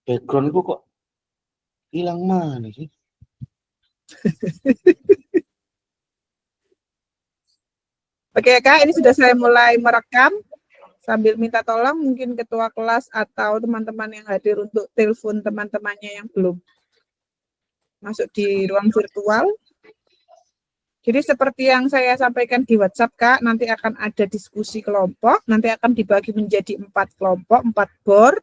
Backgroundku kok hilang mana sih? Oke Kak, ini sudah saya mulai merekam. Sambil minta tolong mungkin ketua kelas atau teman-teman yang hadir untuk telepon teman-temannya yang belum masuk di ruang virtual. Jadi seperti yang saya sampaikan di WhatsApp Kak, nanti akan ada diskusi kelompok, nanti akan dibagi menjadi 4 kelompok, 4 board,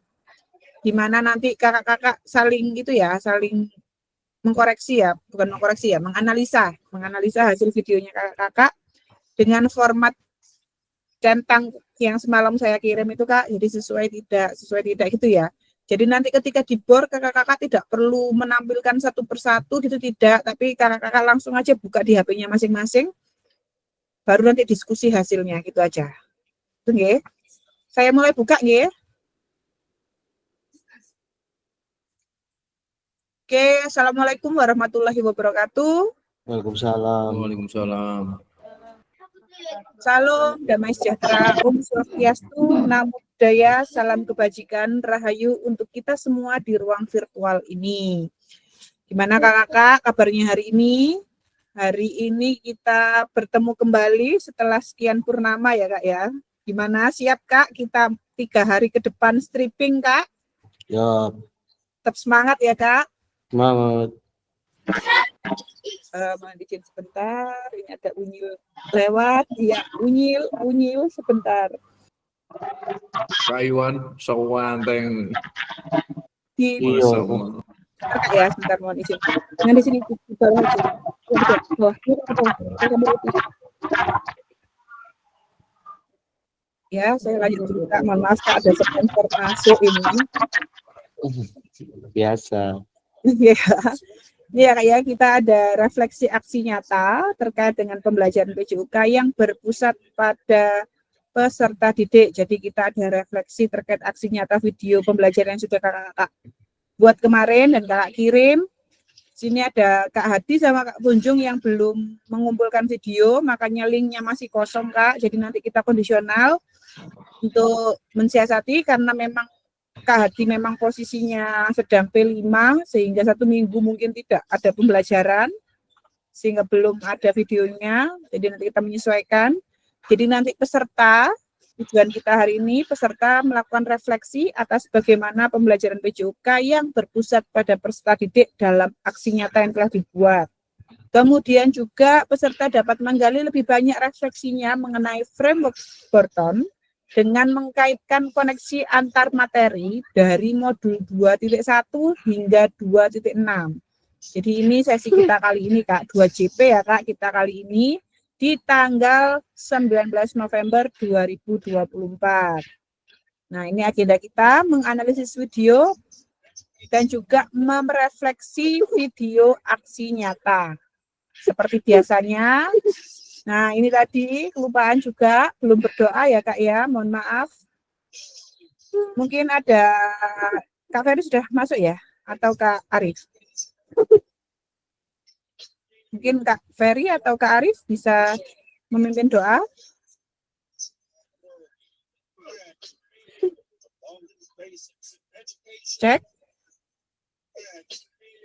di mana nanti kakak-kakak saling saling mengkoreksi ya, bukan mengkoreksi ya, menganalisa hasil videonya kakak-kakak dengan format centang yang semalam saya kirim itu Kak, jadi sesuai tidak gitu ya. Jadi nanti ketika di board kakak-kakak tidak perlu menampilkan satu persatu gitu, tidak, tapi kakak-kakak langsung aja buka di HP-nya masing-masing, baru nanti diskusi hasilnya gitu aja. Itu nggih. Saya mulai buka nggih. Oke, Assalamualaikum warahmatullahi wabarakatuh. Waalaikumsalam. Waalaikumsalam. Salam, damai sejahtera, Om Swastiastu, Namo Buddhaya, salam kebajikan, rahayu untuk kita semua di ruang virtual ini. Gimana kakak-kakak kabarnya hari ini? Hari ini kita bertemu kembali setelah sekian purnama ya Kak ya. Gimana, siap Kak? Kita 3 hari ke depan stripping Kak? Ya, Tetap semangat ya Kak? semangat. Mohon izin sebentar, ini ada unyil lewat, ya unyil sebentar. Kak Iwan, sewanteng. Di Iya. Kak ya, sebentar mohon izin. Yang di sini di bawah aja. Ya, saya lanjut dulu Kak. Mohon maaf Kak, ada sponsor masuk ini. Biasa. Ya. Ini ya Kak ya, kita ada refleksi aksi nyata terkait dengan pembelajaran PJUK yang berpusat pada peserta didik. Jadi kita ada refleksi terkait aksi nyata video pembelajaran yang sudah kakak-kakak buat kemarin dan kakak kirim. Sini ada Kak Hadi sama Kak Bunjung yang belum mengumpulkan video, makanya linknya masih kosong Kak. Jadi nanti kita kondisional untuk mensiasati karena memang Kak Hadi memang posisinya sedang P5 sehingga 1 minggu mungkin tidak ada pembelajaran sehingga belum ada videonya. Jadi nanti kita menyesuaikan. Jadi nanti peserta, tujuan kita hari ini peserta melakukan refleksi atas bagaimana pembelajaran PJOK yang berpusat pada peserta didik dalam aksi nyata yang telah dibuat. Kemudian juga peserta dapat menggali lebih banyak refleksinya mengenai framework Burton dengan mengkaitkan koneksi antar materi dari modul 2.1 hingga 2.6. Jadi ini sesi kita kali ini Kak, 2JP ya Kak, kita kali ini di tanggal 19 November 2024. Nah ini agenda kita, menganalisis video dan juga merefleksi video aksi nyata. Seperti biasanya. Nah, ini tadi kelupaan juga, belum berdoa ya Kak ya, mohon maaf. Mungkin ada, Kak Ferry sudah masuk ya? Atau Kak Arif? Mungkin Kak Ferry atau Kak Arif bisa memimpin doa? Cek.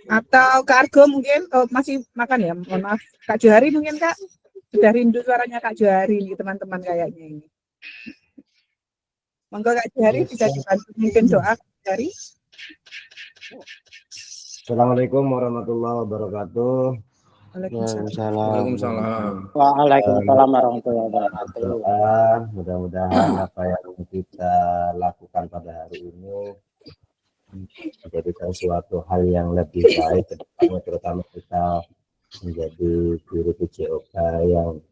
Atau Kak Argo mungkin, masih makan ya, mohon maaf. Kak Johari mungkin Kak? Sudah rindu suaranya Kak Johari nih teman-teman kayaknya ini. Monggo Kak Johari bisa dibantu mungkin doa Kak Johari. Assalamualaikum warahmatullahi wabarakatuh. Waalaikumsalam. Waalaikumsalam warahmatullahi wabarakatuh. Mudah-mudahan apa yang kita lakukan pada hari ini menjadikan suatu hal yang lebih baik, terutama kita menjadi guru PJOK yang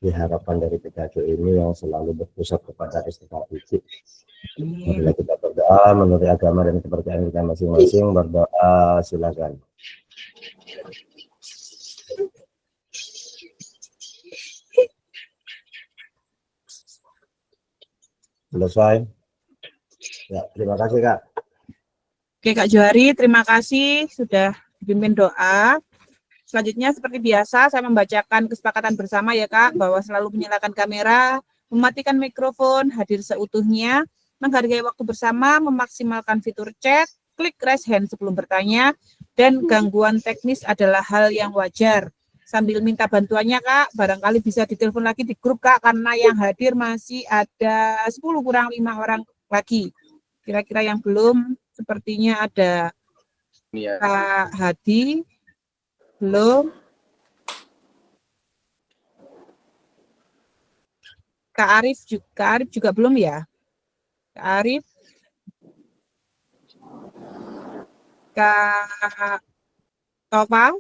diharapkan dari PKJ ini yang selalu berpusat kepada istiqomah didik. Bila kita berdoa menurut agama dan kepercayaan kita masing-masing, berdoa silakan. Selesai. Ya, terima kasih Kak. Oke Kak Johari, terima kasih sudah dipimpin doa. Selanjutnya seperti biasa saya membacakan kesepakatan bersama ya Kak, bahwa selalu menyalakan kamera, mematikan mikrofon, hadir seutuhnya, menghargai waktu bersama, memaksimalkan fitur chat, klik raise hand sebelum bertanya, dan gangguan teknis adalah hal yang wajar. Sambil minta bantuannya Kak, barangkali bisa ditelepon lagi di grup Kak, karena yang hadir masih ada 10 kurang 5 orang lagi. Kira-kira yang belum, sepertinya ada Kak Hadi, belum. Kak Arif juga belum ya? Kak Arif, Kak Tova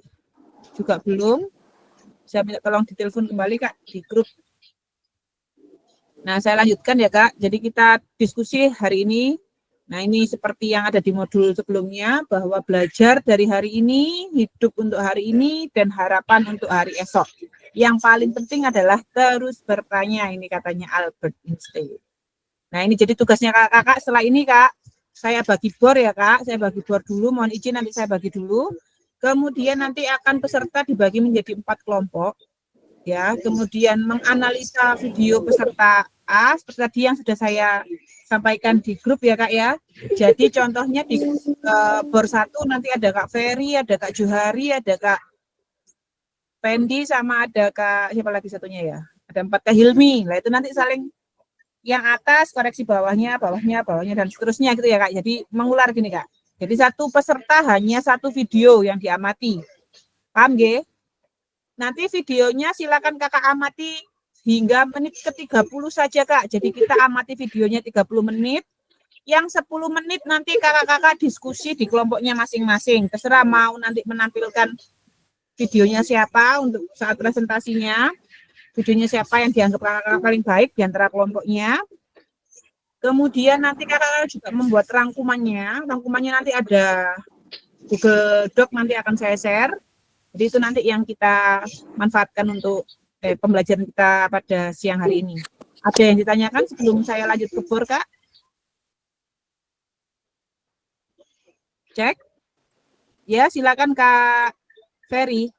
juga belum. Saya minta tolong ditelepon kembali Kak di grup. Nah, saya lanjutkan ya Kak. Jadi kita diskusi hari ini. Nah, ini seperti yang ada di modul sebelumnya, bahwa belajar dari hari ini, hidup untuk hari ini, dan harapan untuk hari esok. Yang paling penting adalah terus bertanya, ini katanya Albert Einstein. Nah, ini jadi tugasnya kakak setelah ini Kak, saya bagi bor ya Kak, saya bagi bor dulu, mohon izin nanti saya bagi dulu. Kemudian nanti akan peserta dibagi menjadi 4 kelompok. Ya, kemudian menganalisa video peserta A, seperti tadi yang sudah saya sampaikan di grup ya Kak ya. Jadi contohnya di bor 1 nanti ada Kak Ferry, ada Kak Johari, ada Kak Pendi, sama ada Kak, siapa lagi satunya ya? Ada 4 Kak Hilmi. Nah itu nanti saling yang atas koreksi bawahnya, dan seterusnya gitu ya Kak. Jadi mengular gini Kak. Jadi satu peserta hanya 1 video yang diamati. Paham nggih? Nanti videonya silakan Kakak amati hingga menit ke-30 saja Kak. Jadi kita amati videonya 30 menit. Yang 10 menit nanti kakak-kakak diskusi di kelompoknya masing-masing. Terserah mau nanti menampilkan videonya siapa untuk saat presentasinya. Videonya siapa yang dianggap kakak-kakak paling baik di antara kelompoknya. Kemudian nanti kakak juga membuat rangkumannya. Rangkumannya nanti ada Google Doc, nanti akan saya share. Jadi itu nanti yang kita manfaatkan untuk pembelajaran kita pada siang hari ini. Ada yang ditanyakan sebelum saya lanjut ke bor Kak? Cek. Ya, silakan Kak Ferry.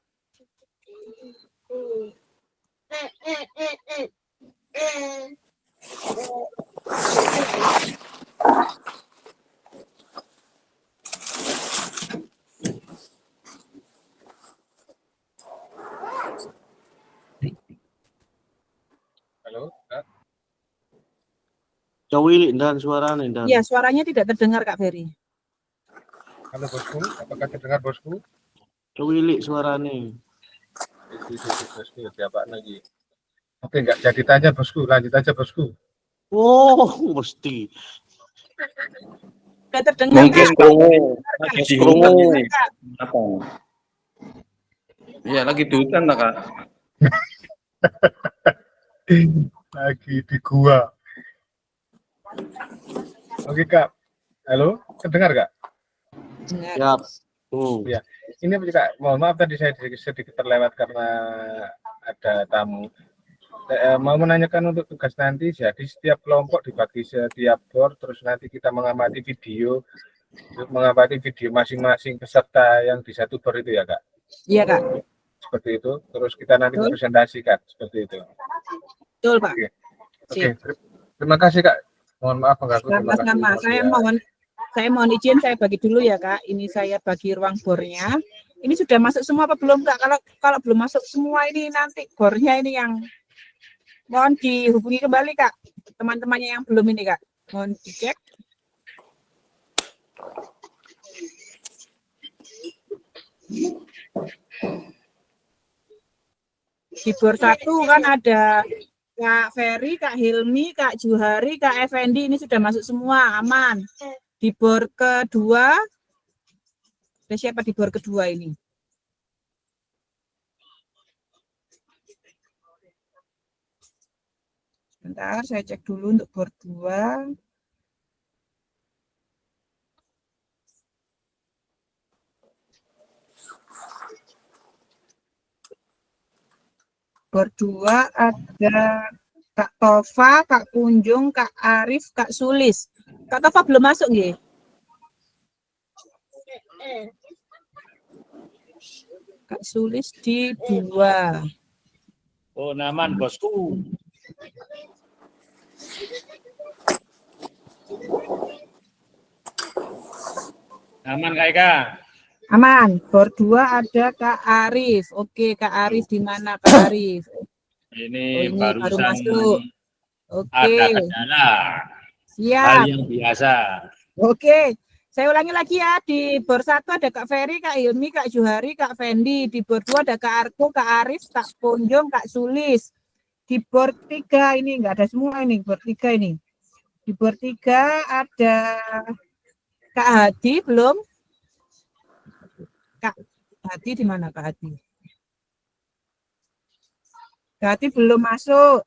Halo, Kak. Cowili dan suaranya dan. Ya, suaranya tidak terdengar Kak Ferry. Halo bosku, apakah terdengar bosku? Cowili suaranya. Bosku, siapa lagi? Oke, nggak jadi tanya bosku, lanjut aja bosku. Oh, mesti. Tidak terdengar Mungkin Kak. lagi di hutan ini. Kak. Apa? Iya, lagi di hutan lah, Kak. Lagi di gua. Oke Kak, halo, terdengar Kak? Siap. Ya, ini juga mohon maaf tadi saya sedikit terlewat karena ada tamu. Mau menanyakan untuk tugas nanti, jadi setiap kelompok dibagi setiap bor, terus nanti kita mengamati video masing-masing peserta yang di satu bor itu ya Kak? Iya Kak. Seperti itu, terus kita nanti presentasikan seperti itu. Betul Pak. Oke. Terima kasih Kak. Mohon maaf mengganggu. Sama-sama. Saya mohon izin saya bagi dulu ya Kak. Ini saya bagi ruang bornya. Ini sudah masuk semua apa belum Kak? Kalau belum masuk semua ini nanti bornya ini yang mohon dihubungi kembali Kak. Teman-temannya yang belum ini Kak. Mohon dicek. Di bor 1 kan ada Kak Ferry, Kak Hilmi, Kak Johari, Kak Effendi, ini sudah masuk semua, aman. Di bor kedua, ada siapa di bor kedua ini? Sebentar, saya cek dulu untuk bor 2. Bor 2 ada Kak Tova, Kak Kunjung, Kak Arif, Kak Sulis. Kak Tova belum masuk nggih? Kak Sulis di 2. Oh, naman bosku. Aman Kak Eka. Aman. Bor 2 ada Kak Arif. Oke, Kak Arif di mana Kak Arif? Ini, Oh, ini baru barusan masuk. Oke, ada kendala. Hal siap. yang biasa. Oke, saya ulangi lagi ya. Di bor 1 ada Kak Ferry, Kak Hilmi, Kak Juhari, Kak Fendi. Di bor 2 ada Kak Arko, Kak Arif, Kak Ponjong, Kak Sulis. Di bor 3 ini enggak ada semua ini, bor 3 ini. Di bor 3 ada Kak Hadi belum? Kak Hadi di mana Kak Hadi? Kak Hadi belum masuk.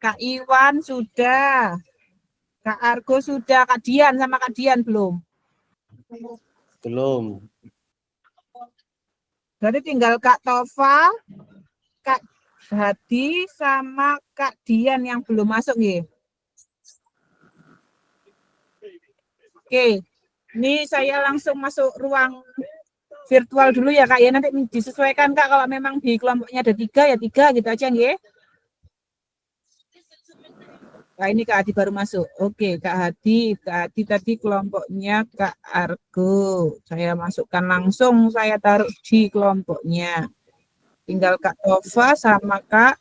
Kak Iwan sudah. Kak Argo sudah. Kak Dian sama Kak Dian belum? Belum. Berarti tinggal Kak Tova, Kak Hadi sama Kak Dian yang belum masuk nih. Oke, ini saya langsung masuk ruang virtual dulu ya Kak ya. Nanti disesuaikan Kak, kalau memang di kelompoknya ada 3 ya 3 gitu aja nggih. Nah ini Kak Hadi baru masuk. Oke, Kak Hadi tadi kelompoknya Kak Argo. Saya masukkan langsung, saya taruh di kelompoknya. Tinggal Kak Tova sama Kak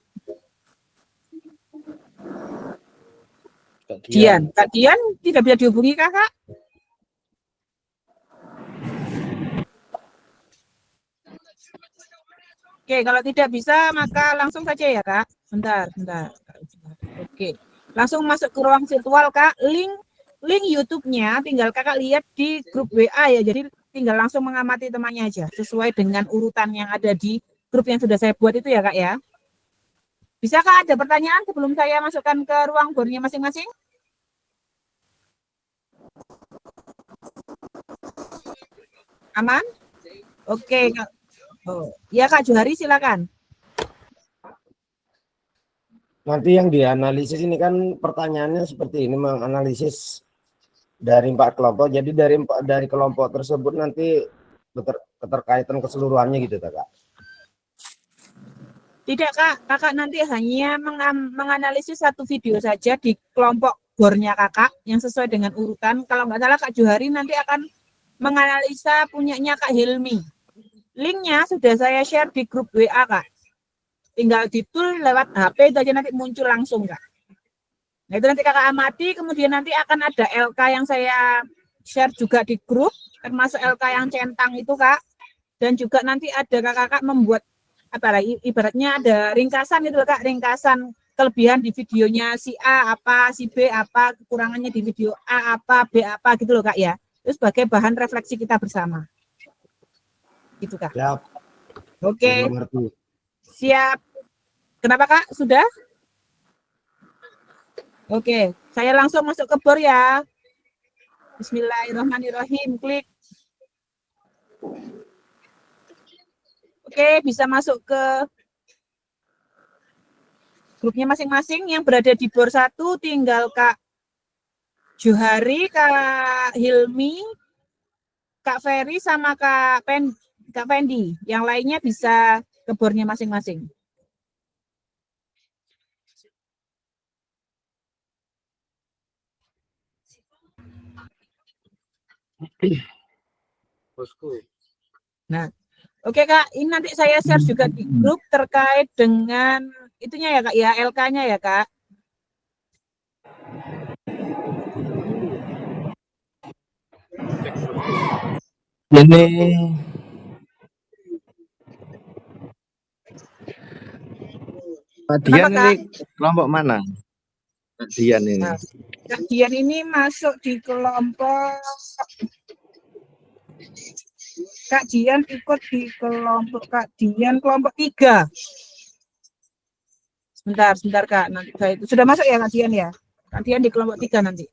Dian. Kak Dian tidak bisa dihubungi Kakak? Oke, kalau tidak bisa maka langsung saja ya Kak. Bentar. Oke, langsung masuk ke ruang virtual Kak. Link YouTube-nya tinggal Kakak lihat di grup WA ya. Jadi tinggal langsung mengamati temannya aja sesuai dengan urutan yang ada di grup yang sudah saya buat itu ya Kak ya. Bisa Kak ada pertanyaan sebelum saya masukkan ke ruang bornya masing-masing? Aman? Oke, Kak. Oh, ya Kak Johari silakan. Nanti yang dianalisis ini kan pertanyaannya seperti ini, menganalisis dari 4 kelompok. Jadi dari kelompok tersebut nanti keterkaitan keseluruhannya gitu Kak. Tidak Kak, Kakak nanti hanya menganalisis satu video saja di kelompok bornya Kakak yang sesuai dengan urutan. Kalau nggak salah Kak Johari nanti akan menganalisa punyanya Kak Hilmi. Linknya sudah saya share di grup WA Kak. Tinggal ditul lewat HP itu aja nanti muncul langsung Kak. Nah itu nanti Kakak amati, kemudian nanti akan ada LK yang saya share juga di grup, termasuk LK yang centang itu Kak. Dan juga nanti ada kakak membuat apa lagi, ibaratnya ada ringkasan itu Kak, ringkasan kelebihan di videonya si A apa, si B apa, kekurangannya di video A apa, B apa gitu loh Kak ya. Itu sebagai bahan refleksi kita bersama. Gitu Kak. Siap. Oke. Siap. Kenapa Kak? Sudah? Oke, saya langsung masuk ke bor ya. Bismillahirrahmanirrahim. Klik. Oke, bisa masuk ke grupnya masing-masing. Yang berada di bor 1 tinggal Kak Johari, Kak Hilmi, Kak Ferry sama Kak Fendi. Yang lainnya bisa ke bornya masing-masing. Nah, oke Kak, ini nanti saya share juga di grup terkait dengan itunya ya Kak ya, LK-nya ya Kak. Ini Pak Dian Kenapa, ini kelompok mana? Pak Dian ini. Nah, Kak Dian ini masuk di kelompok Kak Dian ikut di kelompok Kak Dian kelompok 3. Sebentar Kak, nanti saya itu sudah masuk ya Kak Dian ya. Kak Dian di kelompok 3 nanti.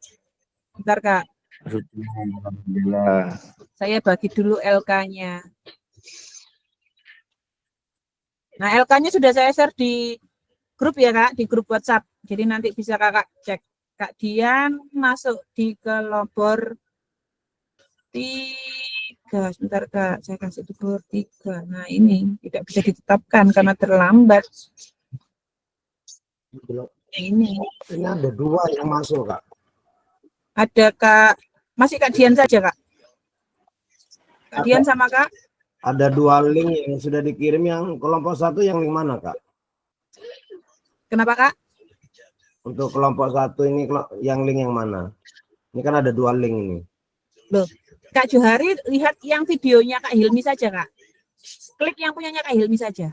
Bentar Kak. Alhamdulillah. Saya bagi dulu LK-nya. Nah, LK-nya sudah saya share di grup ya Kak, di grup WhatsApp. Jadi nanti bisa Kakak cek. Kak Dian masuk di kelompok 3. Sebentar Kak, saya kasih di kelompok 3. Nah, ini tidak bisa ditetapkan karena terlambat. Ini ada 2 yang masuk Kak. ada Kak, masih Kak Dian saja Kak. Kak Dian sama Kak. Ada 2 link yang sudah dikirim, yang kelompok 1 yang link mana, Kak? Kenapa Kak? Untuk kelompok 1 ini yang link yang mana? Ini kan ada 2 link ini. Loh, Kak Johari lihat yang videonya Kak Hilmi saja Kak. Klik yang punyanya Kak Hilmi saja.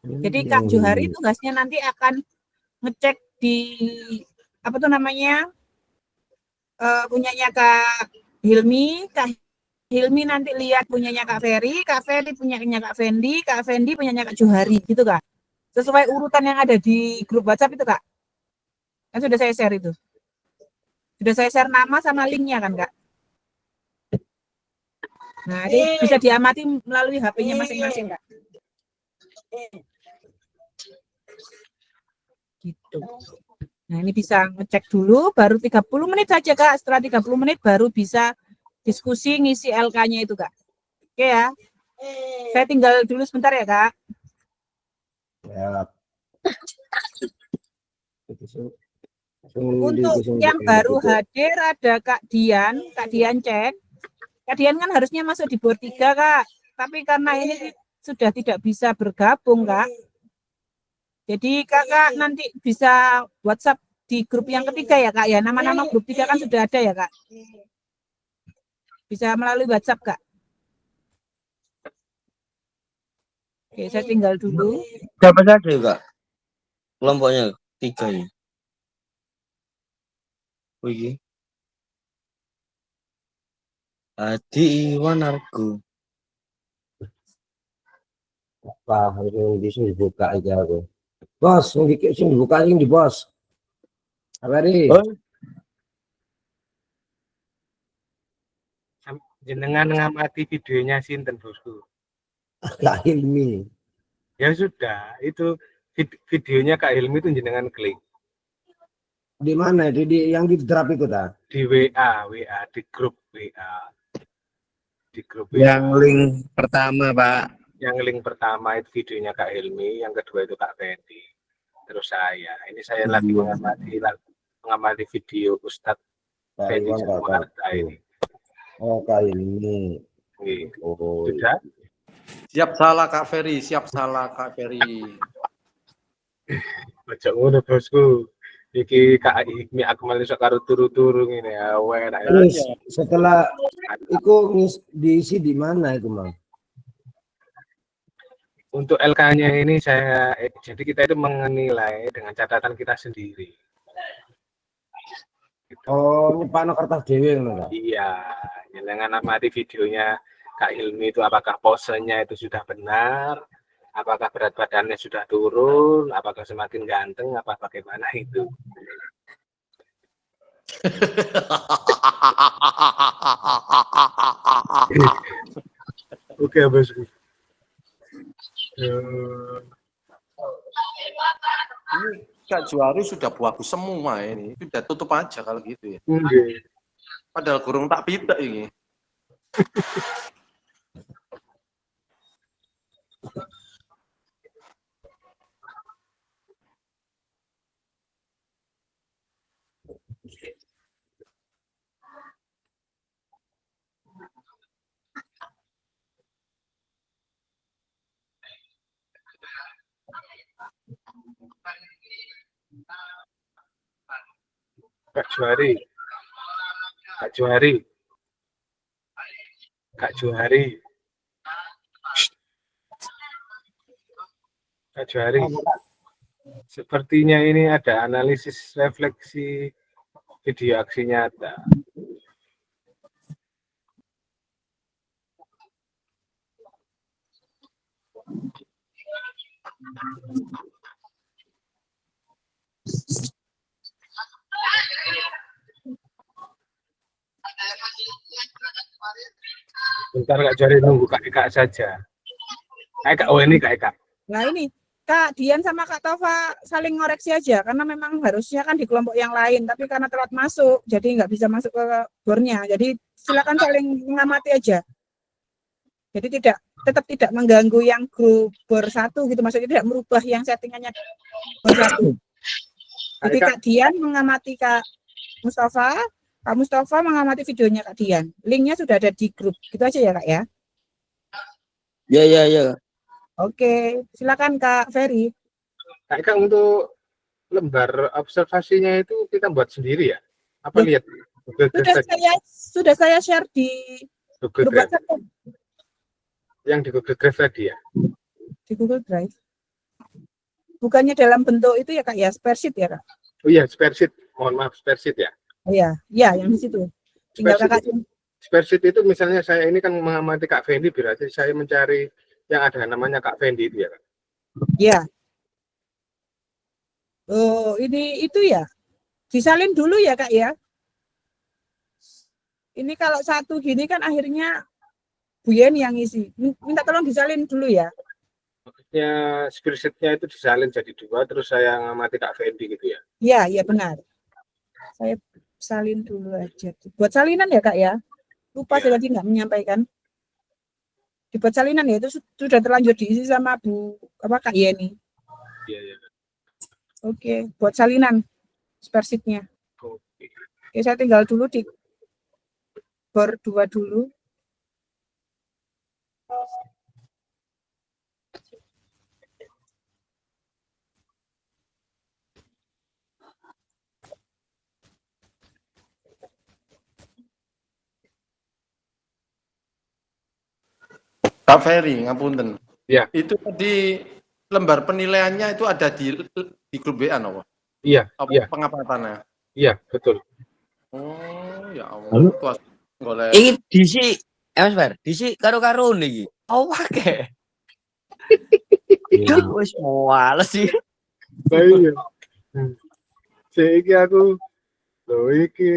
Jadi Kak Johari tugasnya nanti akan ngecek di apa tuh namanya punyanya Kak Hilmi, Kak Hilmi nanti lihat punyanya Kak Ferry punyanya Kak Fendi punyanya Kak Johari gitu Kak. Sesuai urutan yang ada di grup WhatsApp itu Kak. Kan sudah saya share itu. Sudah saya share nama sama linknya kan Kak. Nah, ini bisa diamati melalui HP-nya masing-masing Kak. Gitu. Nah, ini bisa ngecek dulu, baru 30 menit saja Kak. Setelah 30 menit baru bisa diskusi ngisi LK-nya itu Kak. Oke ya. Saya tinggal dulu sebentar ya Kak. Ya. Untuk yang baru hadir ada Kak Dian cek. Kak Dian kan harusnya masuk di board 3 Kak. Tapi karena ini sudah tidak bisa bergabung Kak. Jadi Kakak nanti bisa WhatsApp di grup yang ketiga ya Kak ya. Nama-nama grup 3 kan sudah ada ya Kak. Bisa melalui WhatsApp Kak. Oke, saya tinggal dulu. Siapa saja Kak? Kelompoknya 3 ya. Oh iya. Adi Iwan Argo. Wah, harus dibuka aja aku. Bos, dikit sing dibuka ini di bos. Apa nih? Jenengan ngamati videonya sinten Bosku? Kak Hilmi. Ya sudah, itu videonya Kak Hilmi itu jenengan klik. Di mana itu? Di yang di drop itu ta? Di WA, di grup WA. Di grup WA. Yang link pertama, Pak. Yang link pertama itu videonya Kak Hilmi, yang kedua itu Kak Fendi. Terus saya. Ini saya lagi mengamati video Ustadz Fendi Sumarta ini. Oh, Kak Hilmi. Oh, sudah? Siap salah Kak Ferry, siap salah Kak Ferry. Baca ngono Bosku. Iki Kak Hikmi Akmal iso karo turu-turu ngene ya. Terus setelah itu diisi di mana itu, Mang? Untuk LK-nya ini jadi kita itu menilai dengan catatan kita sendiri. Oh, nyepano kertas dhewe ngono ta? Iya, dengan amati videonya Kak Hilmi itu apakah posenya itu sudah benar, apakah berat badannya sudah turun, apakah semakin ganteng, apa bagaimana itu. Oke, Bosku. Ini Kak Juari sudah bagus semua ini. Sudah tutup aja kalau gitu ya. Padahal kurung tak pita ini. Kak Juari. Kak Juari. Kak Juari. Kak Juari. Sepertinya ini ada analisis refleksi video aksi nyata. Bentar Kak Jari nunggu Kak Eka saja. Kak, oh ini Kak Eka. Nah ini Kak Dian sama Kak Tova saling ngoreksi aja karena memang harusnya kan di kelompok yang lain tapi karena telat masuk jadi nggak bisa masuk ke bornya. Jadi silakan saling mengamati aja. Jadi tetap tidak mengganggu yang grup bor 1 gitu, maksudnya tidak merubah yang settingannya bor 1. Jadi Kak Dian mengamati Kak Mustafa, Kak Mustafa mengamati videonya Kak Dian. Linknya sudah ada di grup. Gitu aja ya Kak ya. Ya. Oke, silakan Kak Ferry. Kak Eka, untuk lembar observasinya itu kita buat sendiri ya? Apa Ya. lihat Google Drive tadi? Sudah saya share di Google grup Drive. WhatsApp Yang di Google Drive tadi ya? di Google Drive. Bukannya dalam bentuk itu ya Kak ya, spreadsheet ya Kak? Oh iya, spreadsheet. Mohon maaf, spreadsheet ya. Oh iya, ya yang di situ. Tinggal Kakak. Spreadsheet itu misalnya saya ini kan mengamati Kak Fendi, berarti saya mencari yang ada namanya Kak Fendi itu ya Kak? Ya. Oh, ini itu ya. Disalin dulu ya Kak ya. Ini kalau satu gini kan akhirnya Bu Yen yang isi. Minta tolong disalin dulu ya. Maksudnya spreadsheet-nya itu disalin jadi 2, terus saya ngamati Kak Fendi gitu ya? Iya benar. Saya salin dulu aja. Buat salinan ya Kak ya. Lupa saya tadi nggak menyampaikan. Dibuat salinan ya, itu sudah terlanjur diisi sama Kak Yeni. Iya. Oke, buat salinan spreadsheet-nya. Oke. Oke, saya tinggal dulu di bor 2 dulu. Kak Ferry, ngapunten. Ya. Itu tadi lembar penilaiannya itu ada di grup WA no? Iya. Pengapatannya. Iya, betul. Oh, ya Allah. Lalu? Tuas golek. Iki disi, Mas Fer, disi karo-karo niki. Awake. Iya. Wis males sih. Iya. Saiki aku lho iki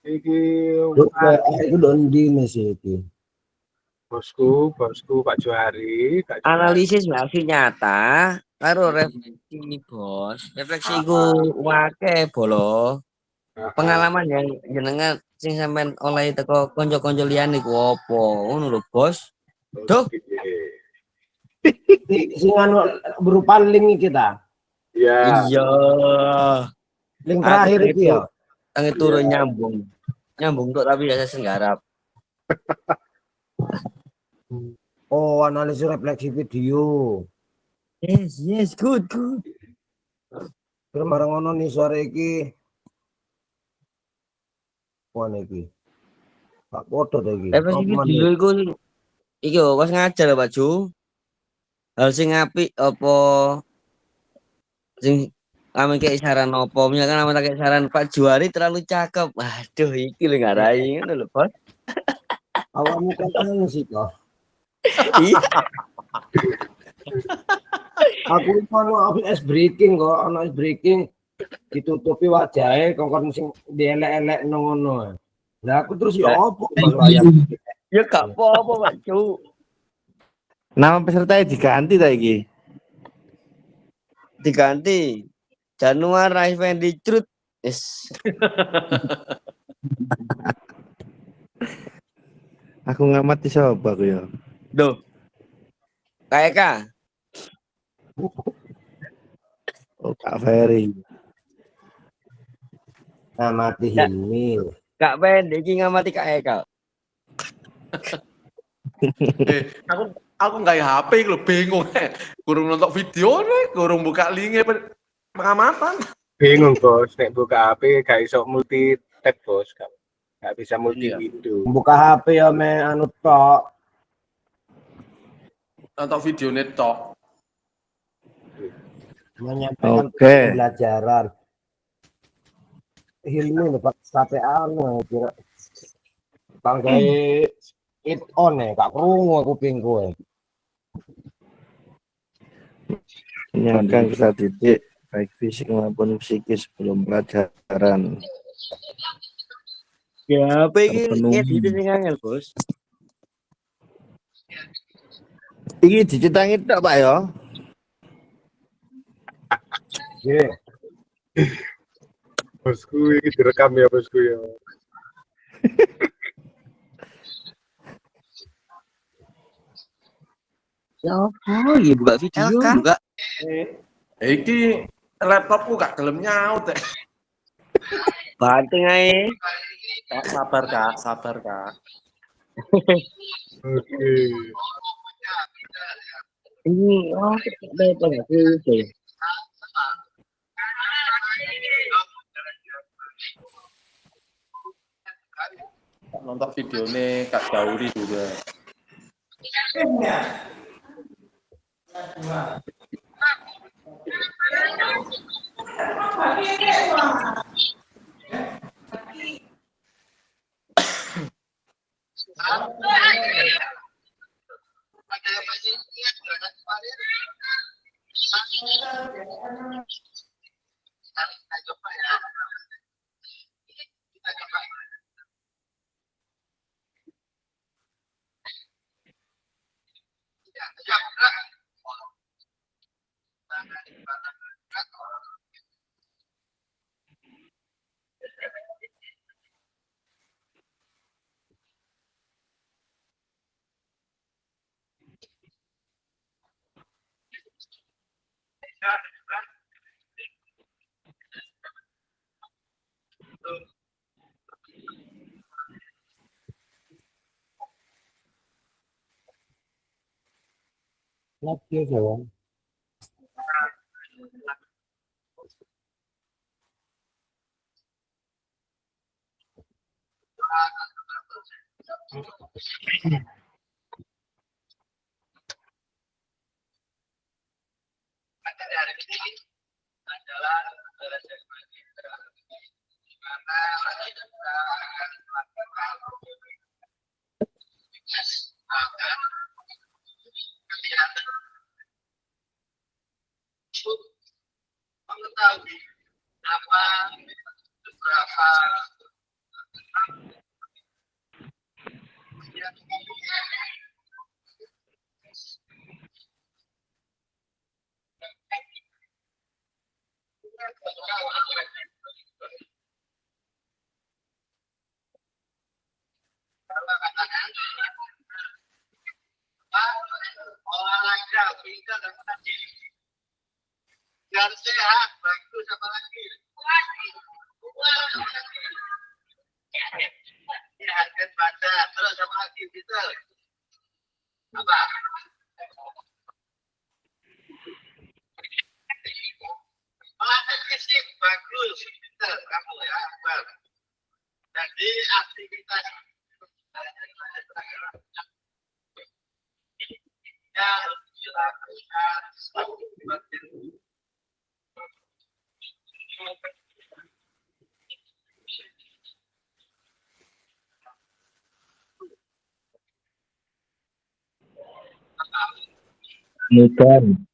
Aku dondi sih iki. bosku Pak Johari. Analisis masih nyata karo refleksi bos. Refleksi iku wake bolo. Pengalaman yang jenengan sing sampean oleh teko kanca-kanca liyane iku apa? Ngono lho, Bos. Duh. Sing anu berupa link kita. Iya. Iya. Link terakhir itu ya. Tangi turun nyambung. Nyambung tok tapi ya senggarap. Oh, analisis refleksi video. Yes, good. Bareng ngono nih sore iki. Wah iki. Pak foto to iki. Refleksi video iku iki wis ngajar Pak Ju. Hal sing apik apa sing kami kayak saran apa misalkan kami kayak saran Pak Juari terlalu cakep. Waduh iki lho ngarai ngono lho, Bos. Awakmu kan anu sih kok. Iya. Aku ono ice breaking kok, ono ice breaking ditutupi wajahe kongkon sing dielek-elek ngono. Lah aku terus ya opo Ya gak apa-apa Pak Ju. Nama pesertanya diganti ta iki? Diganti Januar Effendi Crut. Yes. Aku ngamati sapa aku ya. Duh. Kak. Oh, Kak Ferry. Ngamati Hilmi. Kak Pen iki ngamati Kak Eka. Aku nggak HP lho, bingung. Kurang nonton video nih, kurang buka linknya pengamatan. Bingung Bos, nek buka HP gak iso multi tab Bos, gak bisa multi window. Buka HP ya me anu tok. Nonton video netok. Menyampaikan pembelajaran. Hilmi Pak sampai anu kira panggai it on gak krungu aku ping kowe. Menyiapkan peserta didik baik fisik maupun psikis sebelum pelajaran. Ya, apa iki edit sing angel, Bos? Iki dicetangi tok, Pak ya. Nggih. Bosku ini direkam ya Bosku ya. Ya apa? Ya buka video, buka. Iki laptopku gak gelem nyaut. Banting aja. Kak, sabar kak, sabar kak. Oke. Ini betul nggak sih? Kak nonton videonya Kak Gauri juga. Lagi dong. Bukan.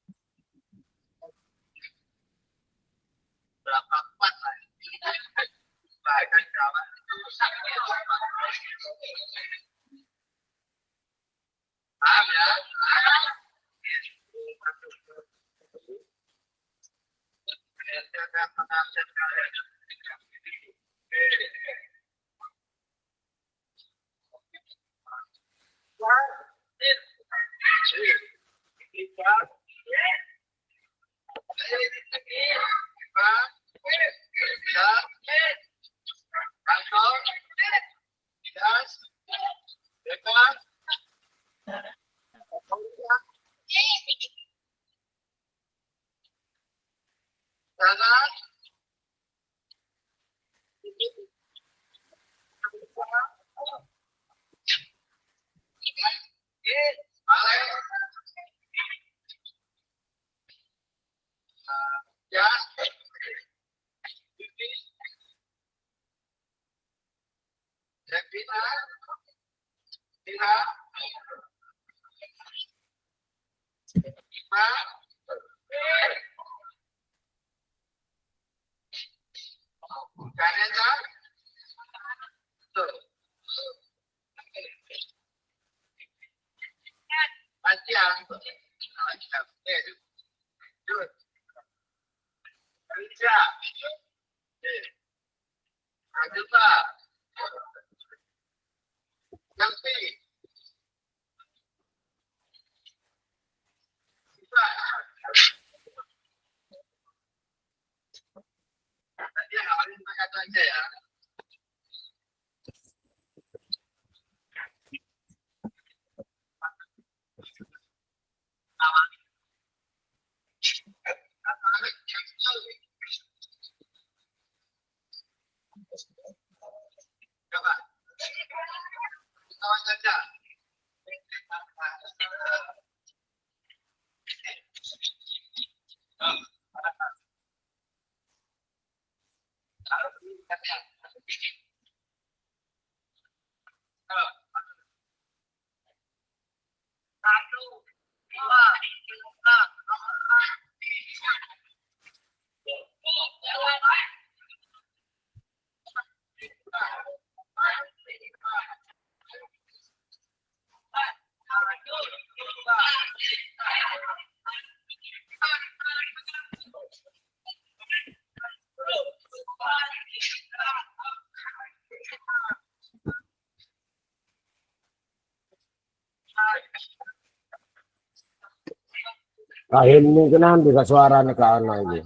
Dia awalin pakai aja ya. Kain ini kenapa juga suaranya ke anak ini.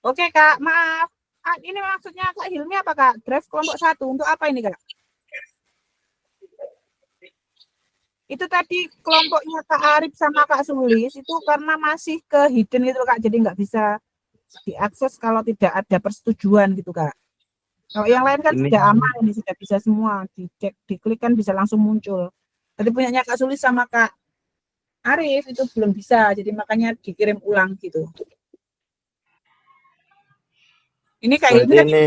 Oke Kak, maaf. Ini maksudnya Kak Hilmi apa Kak? Draft kelompok 1 untuk apa ini Kak? Itu tadi kelompoknya Kak Arif sama Kak Sulis itu karena masih ke hidden gitu Kak, jadi nggak bisa diakses kalau tidak ada persetujuan gitu Kak. Kalau yang lain kan Ini- sudah aman, ini sudah bisa semua, dicek, diklik kan bisa langsung muncul. Tadi punyanya Kak Sulis sama Kak Arif itu belum bisa, jadi makanya dikirim ulang gitu. Ini Kak Berarti Hilmi kan, ini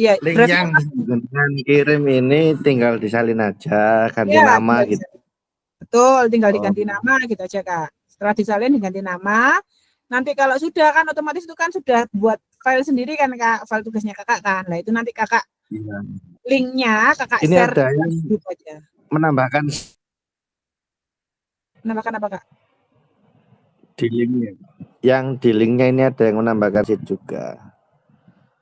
ya link draftnya yang masih. dengan kirim ini tinggal disalin aja, ganti Ya, nama tinggal gitu. betul, tinggal Oh. diganti nama gitu aja Kak. Setelah disalin diganti nama. Nanti kalau sudah kan otomatis itu kan sudah buat file sendiri kan Kak, file tugasnya Kakak kan. Nah, itu nanti Kakak Iya. linknya Kakak Ini share ada di yang grup aja. menambahkan Namakan apa Kak? di linknya. Yang di linknya ini ada yang menambahkan sheet juga.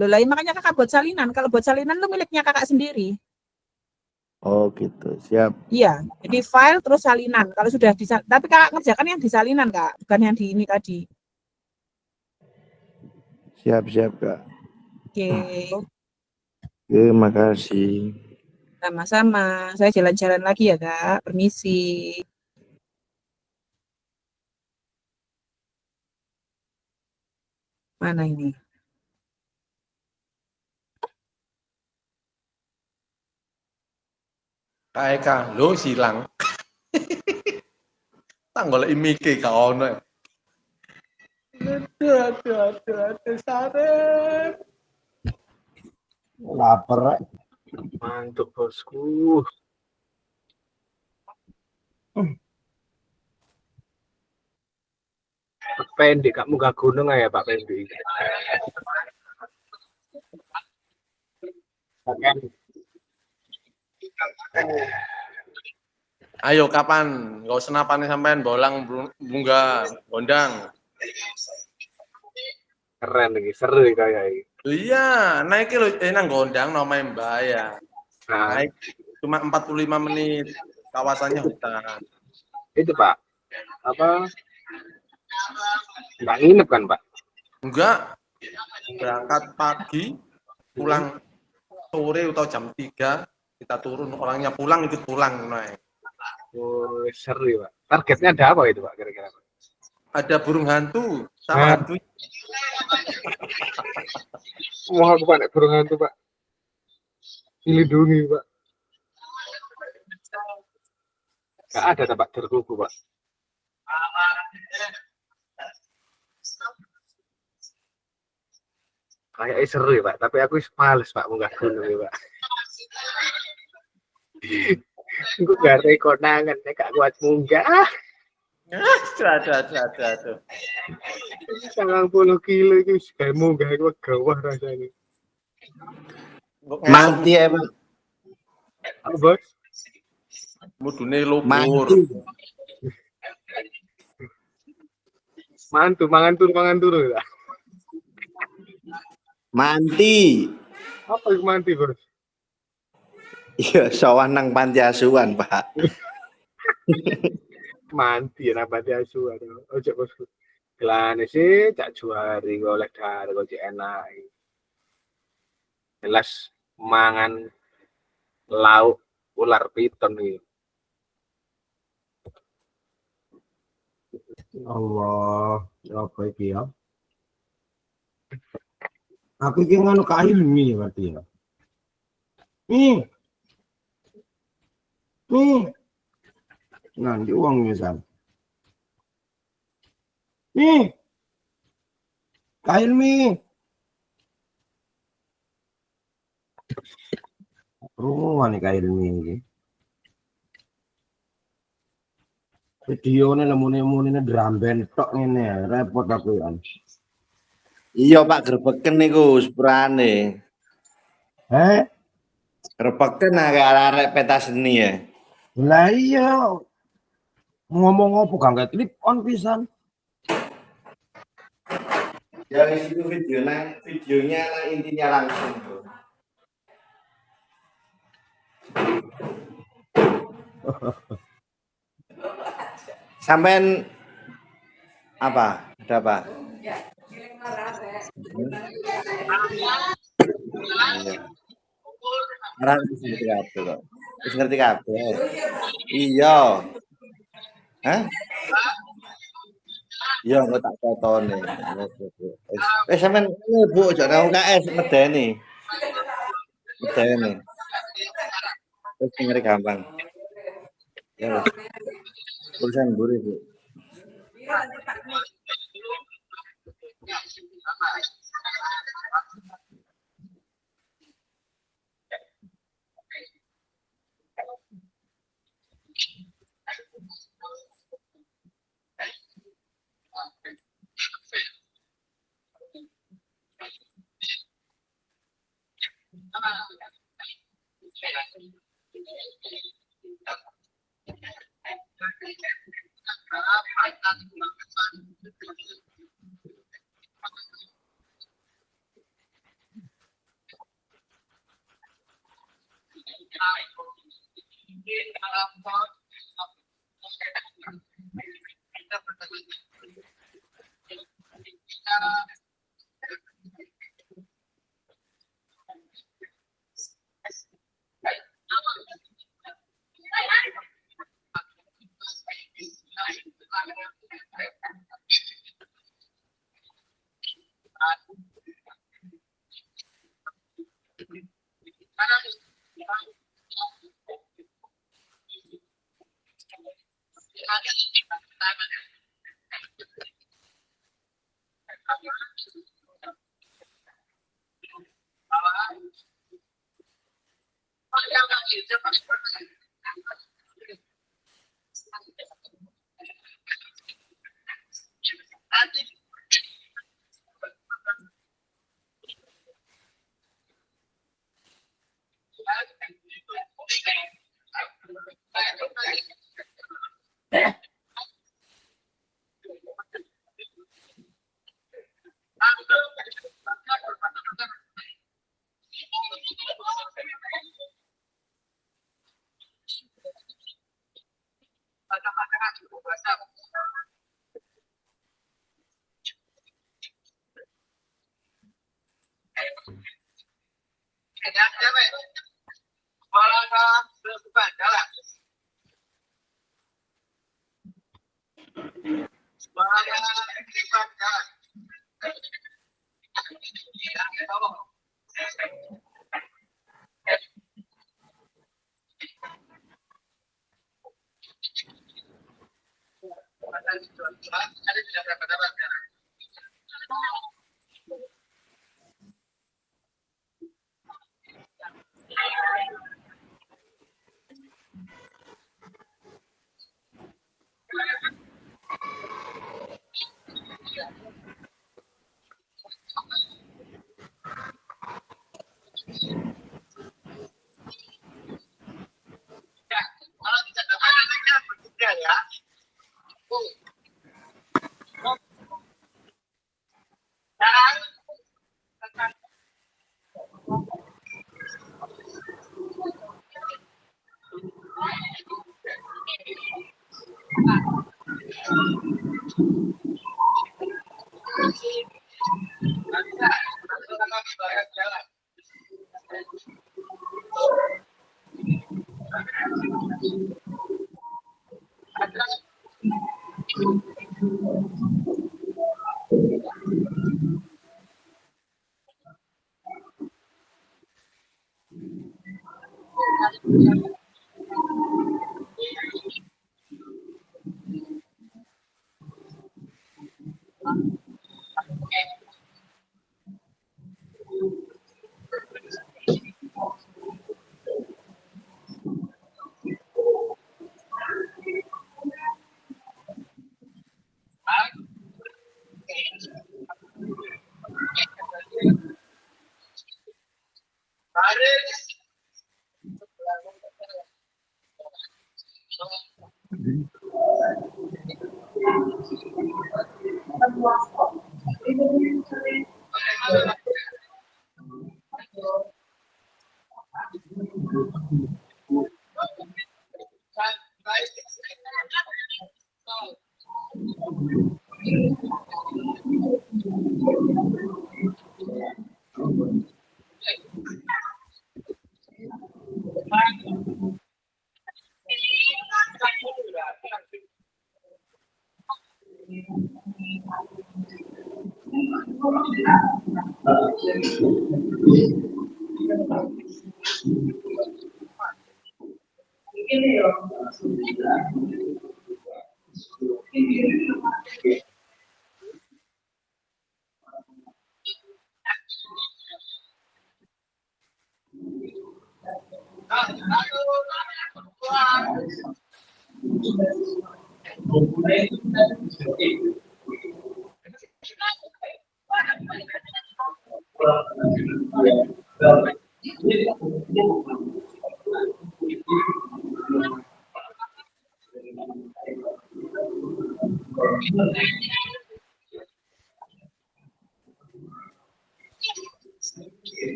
Loh, lain makanya Kakak buat salinan. Kalau buat salinan lu miliknya Kakak sendiri. Oh gitu, siap. Iya, jadi file terus salinan. Kalau sudah tapi Kakak ngerjakan yang di salinan Kak, bukan yang di ini tadi. Siap Kak. Oke, Terima kasih. sama-sama. Saya jalan-jalan lagi ya Kak. Permisi. Mana ini? Kak Eka, lo silang. Tak golek mike gak ono. Aduh, Sarep. Lapar. Mantuk bosku. Pak Pendi, kamu gak gunung ya Pak Pendi? Pak Pendi. Ayo kapan? Gak usah napane sampean bolang bunga gondang. Keren lagi, seru kayak ini. Iya, naik lo nang gondang namanya Mbak ya. Nah, Naik cuma 45 menit. Kawasannya hutan. itu Pak, apa? Nggak nginep kan Pak? Enggak. Berangkat pagi, pulang sore atau jam 3 kita turun. Orangnya pulang ikut pulang naik. Oh, seru ya Pak. Targetnya ada apa itu Pak kira-kira? Ada burung hantu sama hantu. Mau aku Pak, burung hantu Pak. Dilindungi Pak. Nggak ada tempat terkuku Pak. Kayak seru ya Pak, tapi aku males Pak munggah gunung ya Pak. Gue gak ada konangan, gak kuat munggah. Aduh. 90 kilo itu kayak munggah, gue gawah rasanya. Manti emang. Apa bos? Mudune lubur. Mantu, mangan turu ya. Manti. Apa itu manti bos? Iya, sowan nang panti asuhan, Pak. Manti ya rapati asuhan. Ojo bosku. Gelane sih tak juari gue oleh dar gue enak. Jelas mangan lauk ular piton iki. Allah, ya apa iki ya? Aku iki ngono Kak Hilmi berarti ya. Nanti uang misal. Kak Hilmi. Runguan nih Kak Hilmi iki. Videone lemune-mune drum band tok ngene, repot aku ya. Iya Pak, grebeken niku sepurane. Grebeken arek pentas seni ya. Lah iya. Ngomong apa gak klip on pisan. Yang itu videonya intinya langsung tuh. Sampean apa? Ada apa? Iya. Orang ngerti kabeh kok. Wis ngerti kabeh. Iya. Hah? Iya, kok tak totone. Sampean Bu ojo nang UKS medeni. Medeni. Wis ngerti gampang. Ya wis. Urusan mburi, Bu.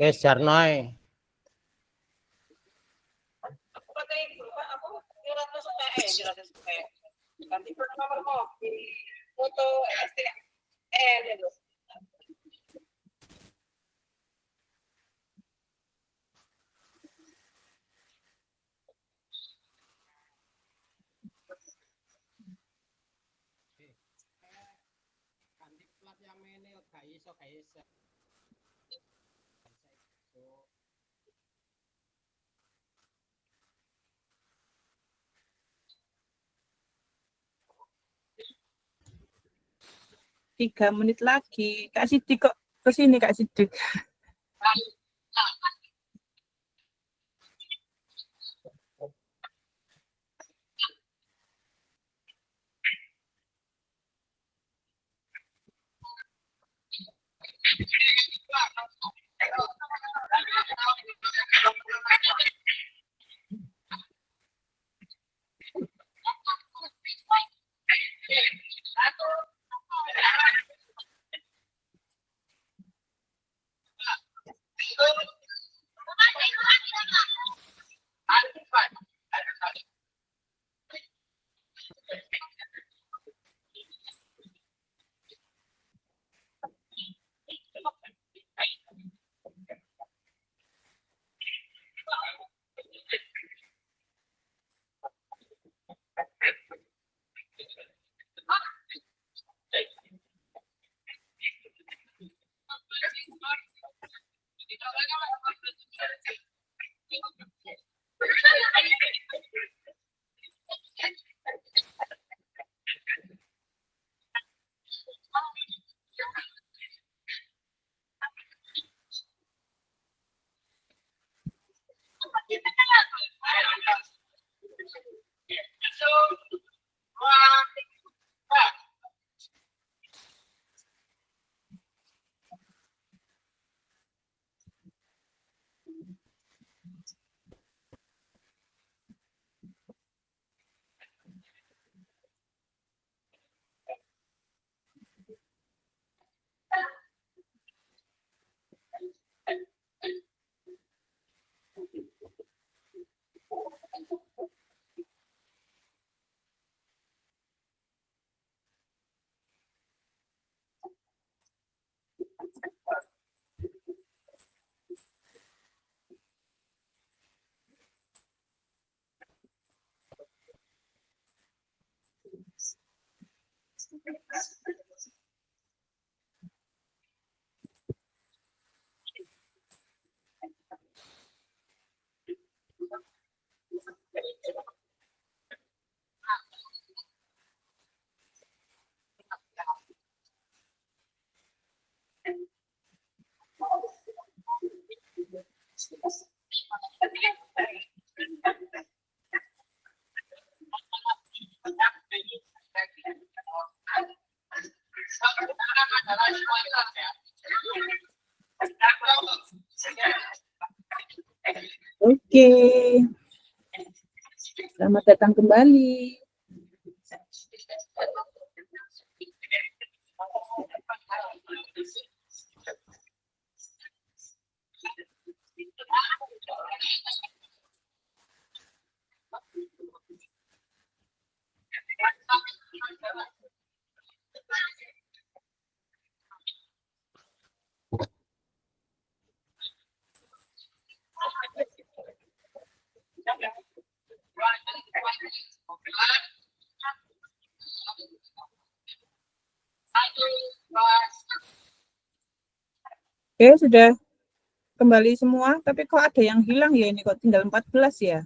Jarnoy. Tiga menit lagi. Kak Sidik kok kesini Kak Sidik. Oke, selamat datang kembali. Oke, sudah kembali semua, tapi kok ada yang hilang ya ini, kok tinggal 14 ya.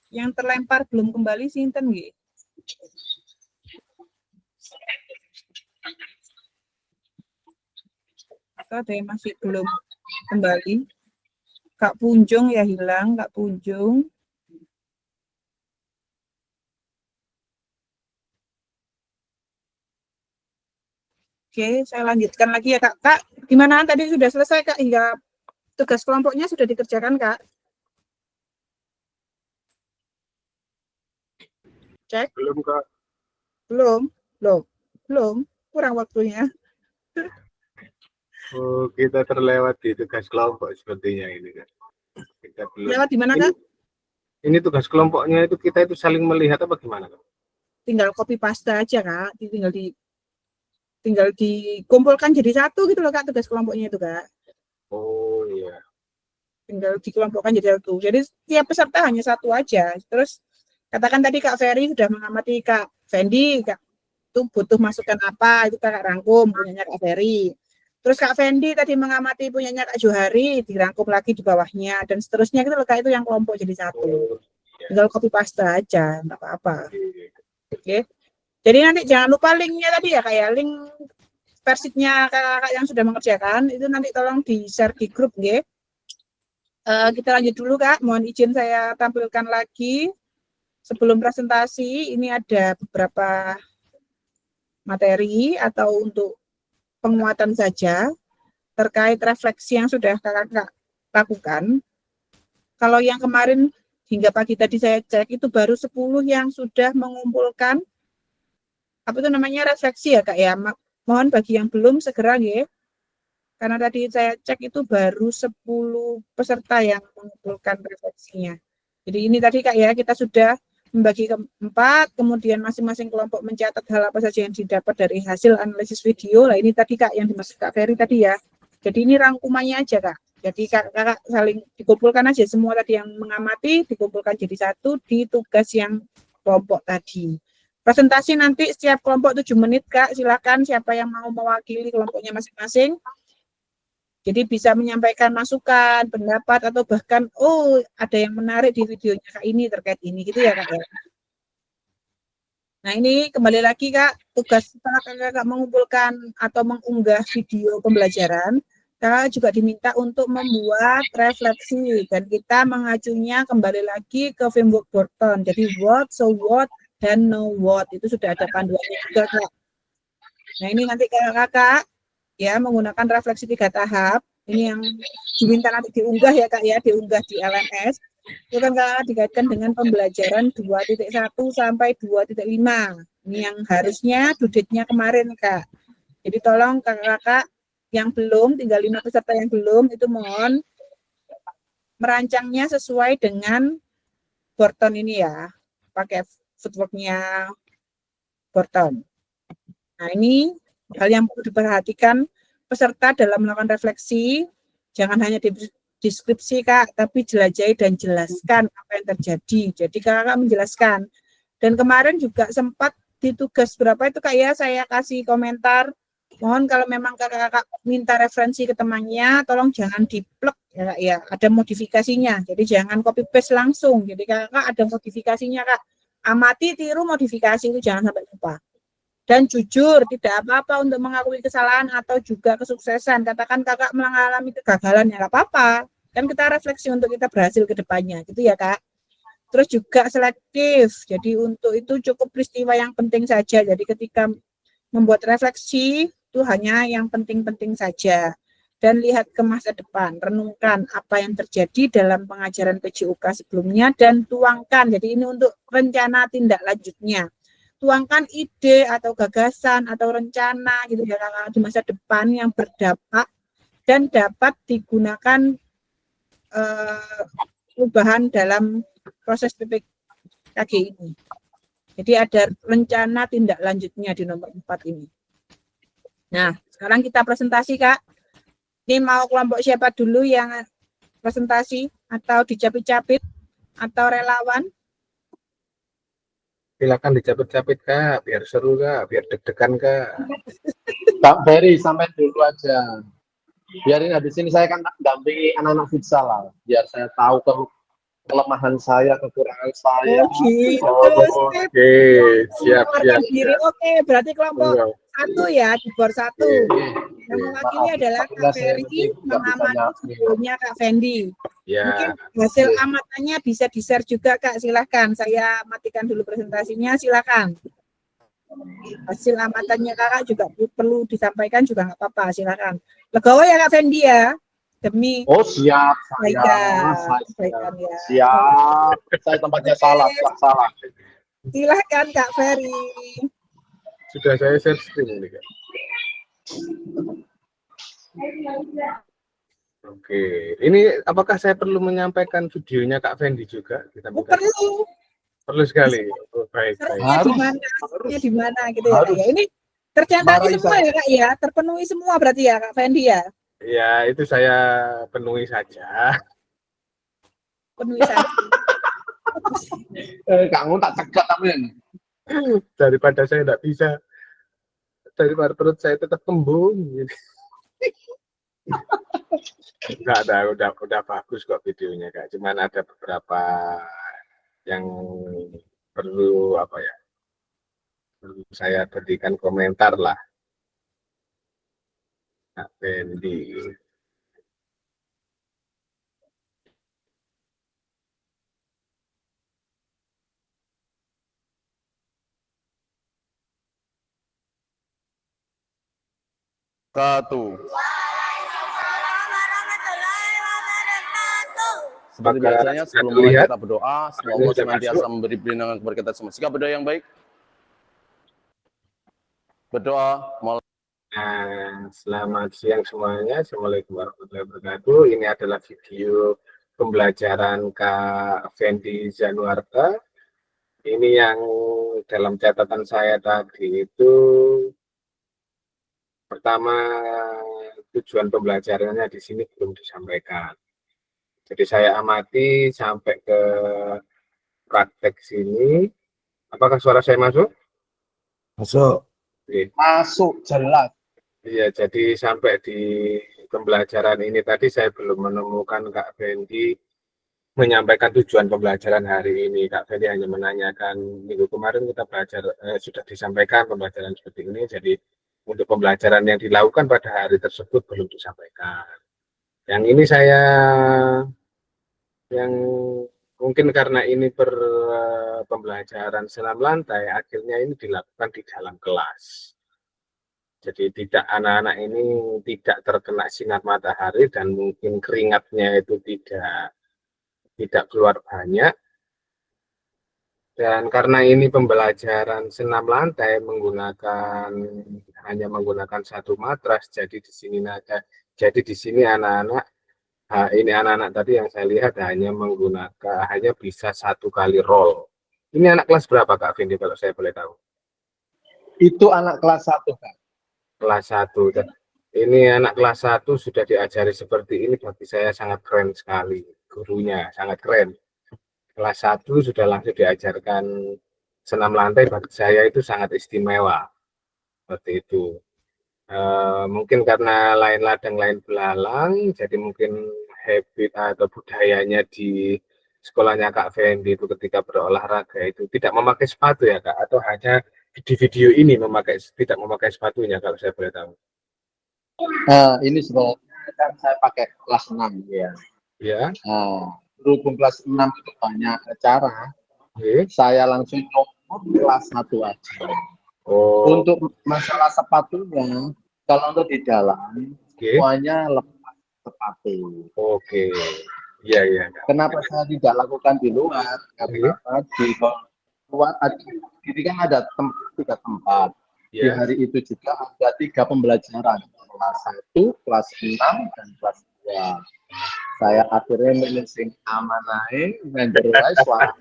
Yang terlempar belum kembali sinten nggih? Atau ada yang masih belum kembali? Kak Punjung ya hilang, Kak Punjung. Oke, saya lanjutkan lagi ya Kak. Kak, gimana tadi sudah selesai Kak? Hingga tugas kelompoknya sudah dikerjakan Kak? Cek. Belum Kak. Belum. Kurang waktunya. Oh, kita terlewat di tugas kelompok sepertinya ini Kak. Kita belum. Lewat di mana Kak? Ini tugas kelompoknya itu kita itu saling melihat apa gimana Kak? Tinggal copy paste aja Kak. Tinggal dikumpulkan jadi satu gitu loh Kak, tugas kelompoknya itu Kak. Oh iya. Tinggal dikelompokkan jadi satu. Jadi tiap peserta hanya satu aja. Terus katakan tadi Kak Ferry sudah mengamati Kak Fendi, Kak itu butuh masukan apa, itu Kak rangkum punyanya Kak Ferry. Terus Kak Fendi tadi mengamati punyanya Kak Johari, dirangkum lagi di bawahnya, dan seterusnya gitu loh Kak, itu yang kelompok jadi satu. Tinggal copy paste aja, nggak apa-apa. Oke. Jadi nanti jangan lupa linknya tadi ya kayak link persitnya kakak yang sudah mengerjakan, itu nanti tolong di-share di grup ya. Kita lanjut dulu Kak, mohon izin saya tampilkan lagi. Sebelum presentasi, ini ada beberapa materi atau untuk penguatan saja terkait refleksi yang sudah kakak lakukan. Kalau yang kemarin hingga pagi tadi saya cek itu baru 10 yang sudah mengumpulkan apa itu namanya refleksi ya Kak ya. Mohon bagi yang belum segera ya. Karena tadi saya cek itu baru 10 peserta yang mengumpulkan refleksinya. Jadi ini tadi Kak ya, kita sudah membagi ke 4, kemudian masing-masing kelompok mencatat hal apa saja yang didapat dari hasil analisis video. Lah ini tadi Kak yang dimaksud Kak Ferry tadi ya. Jadi ini rangkumannya aja Kak. Jadi kakak saling dikumpulkan aja semua tadi yang mengamati, dikumpulkan jadi satu di tugas yang kelompok tadi. Presentasi nanti setiap kelompok 7 menit Kak, silakan siapa yang mau mewakili kelompoknya masing-masing. Jadi bisa menyampaikan masukan, pendapat, atau bahkan, oh ada yang menarik di videonya Kak ini terkait ini, gitu ya Kak ya. Nah ini kembali lagi Kak, tugas setelah Kakak mengumpulkan atau mengunggah video pembelajaran, Kakak juga diminta untuk membuat refleksi, dan kita mengacunya kembali lagi ke framework Borton. Jadi what, so what, dan know what, itu sudah ada panduannya juga Kak. Nah ini nanti Kakak ya menggunakan refleksi 3 tahap. Ini yang diminta nanti diunggah ya Kak ya, diunggah di LMS. Itu kan Kakak dikaitkan dengan pembelajaran 2.1 sampai 2.5. Ini yang harusnya due date-nya kemarin Kak. Jadi tolong kakak-kakak yang belum, tinggal 5 peserta yang belum, itu mohon merancangnya sesuai dengan Borton ini ya, pakai footwork-nya Borton. Nah ini hal yang perlu diperhatikan peserta dalam melakukan refleksi, jangan hanya deskripsi Kak, tapi jelajahi dan jelaskan apa yang terjadi. Jadi kakak menjelaskan. Dan kemarin juga sempat di tugas berapa itu Kak ya, saya kasih komentar, mohon kalau memang kakak-kakak minta referensi ke temannya, tolong jangan diplek ya Kak ya, ada modifikasinya. Jadi jangan copy paste langsung. Jadi kakak ada modifikasinya Kak. Amati, tiru, modifikasi itu jangan sampai lupa. Dan jujur, tidak apa-apa untuk mengakui kesalahan atau juga kesuksesan. Katakan kakak mengalami kegagalan, ya nggak apa-apa. Kan kita refleksi untuk kita berhasil ke depannya, gitu ya Kak. Terus juga selektif. Jadi untuk itu cukup peristiwa yang penting saja. Jadi ketika membuat refleksi, itu hanya yang penting-penting saja. Dan lihat ke masa depan, renungkan apa yang terjadi dalam pengajaran PJUK sebelumnya, dan tuangkan. Jadi ini untuk rencana tindak lanjutnya. Tuangkan ide atau gagasan atau rencana gitu ya di masa depan yang berdampak dan dapat digunakan perubahan dalam proses PPKG ini. Jadi ada rencana tindak lanjutnya di nomor 4 ini. Nah, sekarang kita presentasi Kak. Ini mau kelompok siapa dulu yang presentasi atau dicapit-capit atau relawan? Silakan dicapit-capit Kak, biar seru Kak, biar deg-degan Kak. Kak Ferry sampai dulu aja. Biarin habis ini saya kan dampingi anak-anak futsal lah, biar saya tahu kelemahan saya, kekurangan saya. Oh gitu. Oke, siap. Oke, berarti kelompok 1 ya, di bor 1. Yang mewakili adalah Kak Ferry, mengamati videonya Kak Fendi. Ya. Mungkin hasil amatannya bisa di-share juga Kak, silahkan. Saya matikan dulu presentasinya, silahkan. Hasil amatannya Kakak juga perlu disampaikan juga nggak apa-apa, silahkan. Legowo ya Kak Fendi ya, demi siap kebaikan ya. Siap, saya tempatnya salah. Silahkan Kak Ferry. Sudah saya share screen ini Kak. Oke, ini apakah saya perlu menyampaikan videonya Kak Fendi juga? Perlu sekali. Baik. Harusnya di mana gitu ya Kak ya. Ini tercatat semua ya Kak ya, terpenuhi semua berarti ya Kak Fendi ya. Ya, itu saya penuhi saja. Kamu tak cegat tapi Daripada saya tidak bisa, daripada perut saya tetap kembung. Enggak ada, udah bagus kok videonya Kak. Cuman ada beberapa yang perlu perlu saya berikan komentar lah. Kak Fendi. Seperti biasanya sebelum mulai kita berdoa, semoga Allah senantiasa memberi perlindungan kepada kita semua. Sikap berdoa yang baik. Berdoa. Selamat siang semuanya. Assalamualaikum warahmatullahi wabarakatuh. Ini adalah video pembelajaran Kak Fendi Zanuarta. Ini yang dalam catatan saya tadi itu, pertama, tujuan pembelajarannya di sini belum disampaikan. Jadi saya amati sampai ke praktek sini. Apakah suara saya masuk? Masuk. Masuk jelas. Iya, jadi sampai di pembelajaran ini tadi saya belum menemukan Kak Fendi menyampaikan tujuan pembelajaran hari ini. Kak Fendi hanya menanyakan minggu kemarin kita belajar, sudah disampaikan pembelajaran seperti ini, jadi untuk pembelajaran yang dilakukan pada hari tersebut belum disampaikan. Yang ini saya, yang mungkin karena ini pembelajaran senam lantai, akhirnya ini dilakukan di dalam kelas. Jadi tidak, anak-anak ini tidak terkena sinar matahari dan mungkin keringatnya itu tidak keluar banyak. Dan karena ini pembelajaran senam lantai hanya menggunakan satu matras, jadi di sini anak-anak tadi yang saya lihat hanya bisa satu kali roll. Ini anak kelas berapa Kak Fendi kalau saya boleh tahu? Itu anak kelas 1, Kak. Kelas 1. Ini anak kelas 1 sudah diajari seperti ini, bagi saya sangat keren sekali. Gurunya sangat keren. Kelas 1 sudah langsung diajarkan senam lantai, bagi saya itu sangat istimewa. Seperti itu. Mungkin karena lain ladang lain belalang, jadi mungkin habit atau budayanya di sekolahnya Kak Fendi itu ketika berolahraga itu tidak memakai sepatu ya Kak, atau hanya di video ini tidak memakai sepatunya kalau saya boleh tahu. Ini sebenarnya kan saya pakai kelas 6 ya. Ya. Berhubung kelas 6 itu banyak acara, saya langsung nyomot kelas 1 aja. Untuk masalah sepatunya, kalau untuk di dalam semuanya lepas sepatu. Iya. Kenapa saya tidak lakukan di luar? Karena di luar ini kan ada 3 tempat. Di hari itu juga ada 3 pembelajaran, kelas 1, kelas 6, dan kelas 2. Saya akhirnya milih sing aman ae, nganjer suara.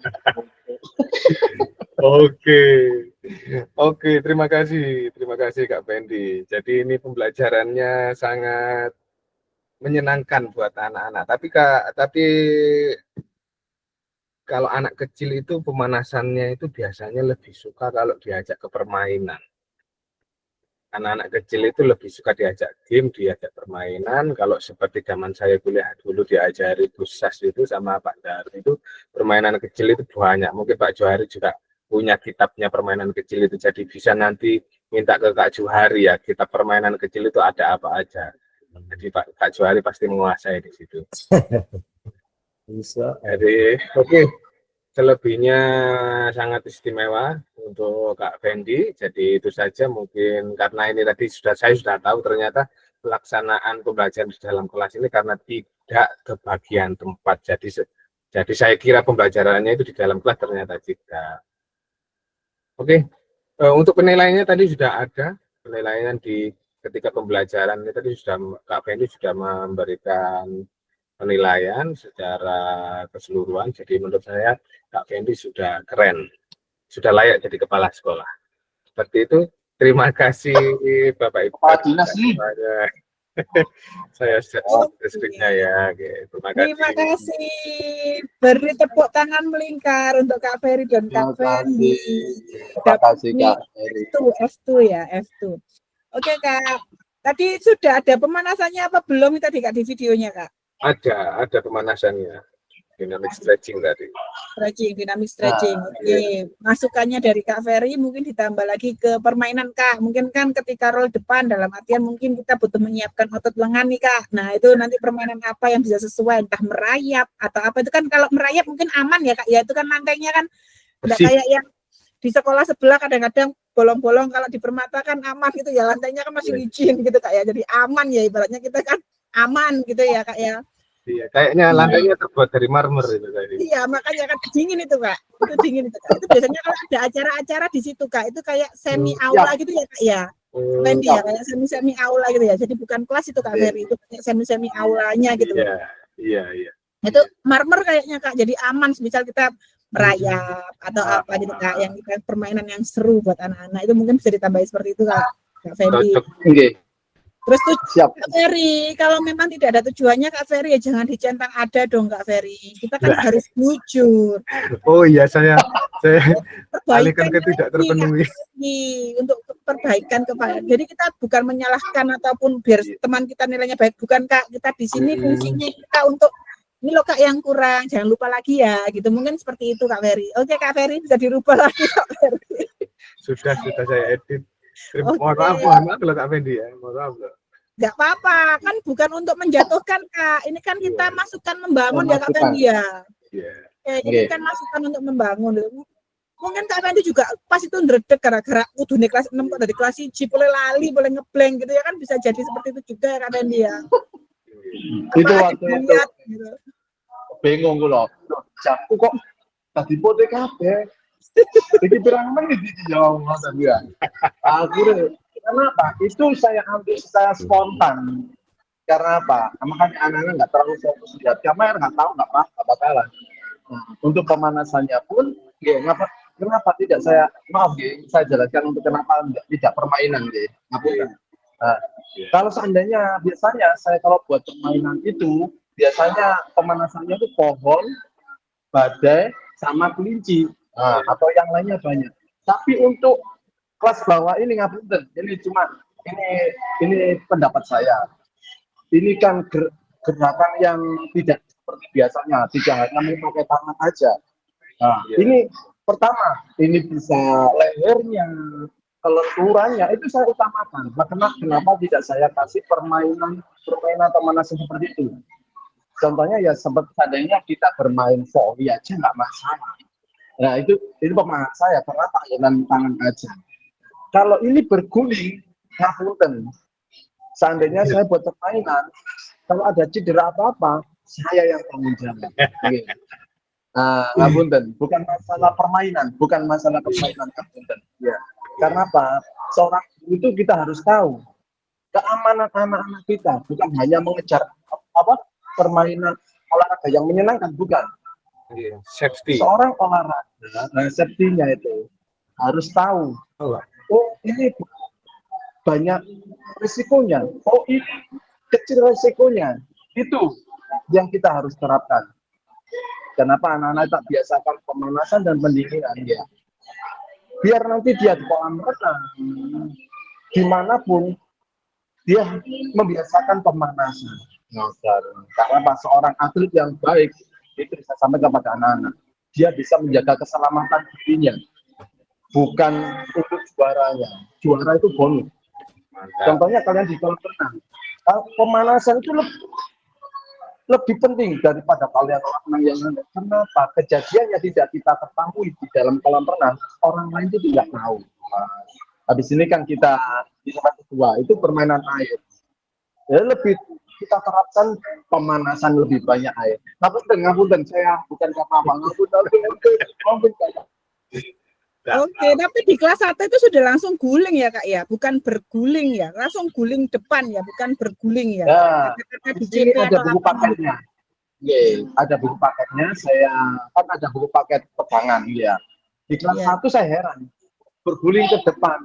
Oke, terima kasih Kak Fendi. Jadi ini pembelajarannya sangat menyenangkan buat anak-anak. Tapi kalau anak kecil itu pemanasannya itu biasanya lebih suka kalau diajak ke permainan. Anak-anak kecil itu lebih suka diajak game, diajak permainan. Kalau seperti zaman saya kuliah dulu diajari Busas itu sama Pak Johari itu, permainan kecil itu banyak. Mungkin Pak Johari juga punya kitabnya permainan kecil itu, jadi bisa nanti minta ke Kak Johari ya, kitab permainan kecil itu ada apa aja. Jadi Kak Johari pasti menguasai di situ. Bisa. Jadi selebihnya sangat istimewa untuk Kak Fendi. Jadi itu saja, mungkin karena ini tadi saya sudah tahu ternyata pelaksanaan pembelajaran di dalam kelas ini karena tidak kebagian tempat. Jadi saya kira pembelajarannya itu di dalam kelas, ternyata tidak. Untuk penilaiannya tadi sudah ada penilaian ketika pembelajaran ini tadi Kak Fendi sudah memberikan penilaian secara keseluruhan. Jadi menurut saya Kak Fendi sudah keren, sudah layak jadi kepala sekolah. Seperti itu. Terima kasih Bapak Ibu. Pak Dinas nih. Saya skripnya ya. Terima kasih. Terima kasih. Beri tepuk tangan melingkar untuk Kak Ferry dan Kak Fendi. Terima kasih Kak Ferry. F2 ya, F2. Oke Kak. Tadi sudah ada pemanasannya apa belum tadi Kak di videonya Kak? Ada pemanasannya, dynamic stretching tadi. Dynamic stretching. Oke. Masukannya dari Kak Ferry mungkin ditambah lagi ke permainan Kak. Mungkin kan ketika roll depan, dalam artian mungkin kita butuh menyiapkan otot lengan nih Kak. Nah itu nanti permainan apa yang bisa sesuai, entah merayap atau apa. Itu kan kalau merayap mungkin aman ya Kak. Ya itu kan lantainya kan tidak kayak yang di sekolah sebelah kadang-kadang bolong-bolong. Kalau di Permata kan aman gitu ya, lantainya kan masih licin gitu Kak ya. Jadi aman ya, ibaratnya kita kan aman gitu ya Kak ya. Iya, kayaknya lantainya terbuat dari marmer itu tadi. Iya, makanya kan dingin itu Kak. Itu dingin itu Kak. Itu biasanya kalau ada acara-acara di situ Kak, itu kayak semi aula gitu ya Kak ya. Fendi ya, kayak semi aula gitu ya. Jadi bukan kelas itu Kak Ferry, itu kayak semi aulanya gitu. Iya. Itu marmer kayaknya Kak, jadi aman misal kita merayap atau apa gitu Kak, yang kita permainan yang seru buat anak-anak itu mungkin bisa ditambahin seperti itu Kak Fendi. Oke. Terus tuh Siap. Kak Ferry, kalau memang tidak ada tujuannya Kak Ferry ya jangan dicentang ada dong Kak Ferry. Kita kan harus jujur. Oh iya, saya alihkan Perbaikan ke tidak terpenuhi. untuk perbaikan kepada. Jadi kita bukan menyalahkan ataupun biar teman kita nilainya baik, bukan Kak. Kita di sini fungsinya kita untuk ini loh Kak yang kurang, jangan lupa lagi ya gitu. Mungkin seperti itu Kak Ferry. Oke Kak Ferry bisa dirubah lagi Kak Ferry. Sudah saya edit. Oke. Mohon maaf kalau Kak Fendi ya. Mohon maaf loh. Nggak apa-apa, kan bukan untuk menjatuhkan Kak. Ini kan kita masukan membangun ya Kak Fendi ya. Ini kan masukan untuk membangun. Mungkin Kak Fendi juga pas itu ndredeg gara-gara kudune kelas 6 kok dari kelas 1 boleh lali, boleh ngeblank gitu ya kan bisa jadi seperti itu juga ya Kak Fendi ya. Itu waktu itu gitu. bingung kula. Jamku kok tadi pote kabeh. Iki pirang menit iki jawab ngoten ya. Akhirnya kenapa? Itu saya ambil secara spontan. Karena apa? Makanya anak-anak nggak terlalu fokus lihat kamera, nggak tahu nggak bakalan. Untuk pemanasannya pun, ya kenapa tidak saya maaf ya, saya jelaskan untuk kenapa tidak permainan ya. Kalau seandainya biasanya saya kalau buat permainan itu biasanya pemanasannya itu pohon, badai, sama kelinci. Atau yang lainnya banyak. Tapi untuk kelas bawah ini ngapunten, ini cuma ini pendapat saya. Ini kan gerakan yang tidak seperti biasanya, tidak hanya memakai tangan aja. Ini pertama, ini bisa lehernya, kelenturannya itu saya utamakan. Kenapa tidak saya kasih permainan pemanasan seperti itu? Contohnya ya seperti seandainya kita bermain volley aja nggak masalah. Nah itu pemahaman saya, kenapa dengan tangan aja. Kalau ini berguling, ngapunten. Seandainya saya buat permainan, kalau ada cedera apa-apa, saya yang tanggung jawab. Ngapunten, bukan masalah permainan, ngapunten. Ya. Karena apa? Seorang itu kita harus tahu keamanan anak-anak kita, bukan hanya mengejar permainan olahraga yang menyenangkan, bukan. Safety. Seorang olahraga, safety-nya itu harus tahu. Oh, ini banyak risikonya. Oh, ini kecil risikonya. Itu yang kita harus terapkan. Kenapa anak-anak tak biasakan pemanasan dan pendinginan ya? Biar nanti dia di kolam renang, dimanapun dia membiasakan pemanasan. Karena pas seorang atlet yang baik itu bisa sampai kepada anak-anak. Dia bisa menjaga keselamatan dirinya, bukan untuk juaranya. Juara itu bonus. Contohnya kalian di kolam renang, pemanasan itu lebih penting daripada kalian renang yang ada. Kenapa? Kejadiannya tidak kita ketahui di dalam kolam renang, orang lain itu tidak tahu. Habis ini kan kita di tempat kedua itu permainan air. Ya lebih kita terapkan pemanasan lebih banyak air. Ngapunten, saya bukan apa-apa. Oke, tapi di kelas 1 itu sudah langsung guling ya Kak ya, bukan berguling ya, langsung guling depan ya, bukan berguling ya. Di sini ada buku paketnya. Ada buku paketnya. Saya kan ada buku paket pegangan ya. Di kelas 1 saya heran, berguling ke depan.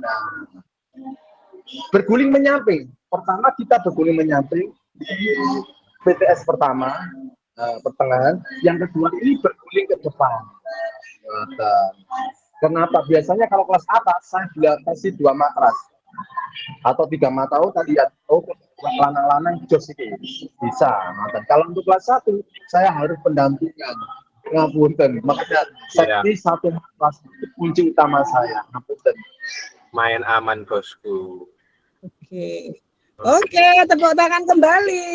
Berguling menyamping. Pertama kita berguling menyamping di BTS pertama, pertengahan. Yang kedua ini berguling ke depan. Kenapa? Biasanya kalau kelas atas saya juga kasih 2 matras atau 3 matau tadi lihat, lanang-lanang jos ini bisa. Kalau untuk kelas 1 saya harus pendampingan. Ngapunten, makanya safety 1 matras itu kunci utama saya. Ngapunten. Main aman bosku. Oke, tepuk tangan kembali.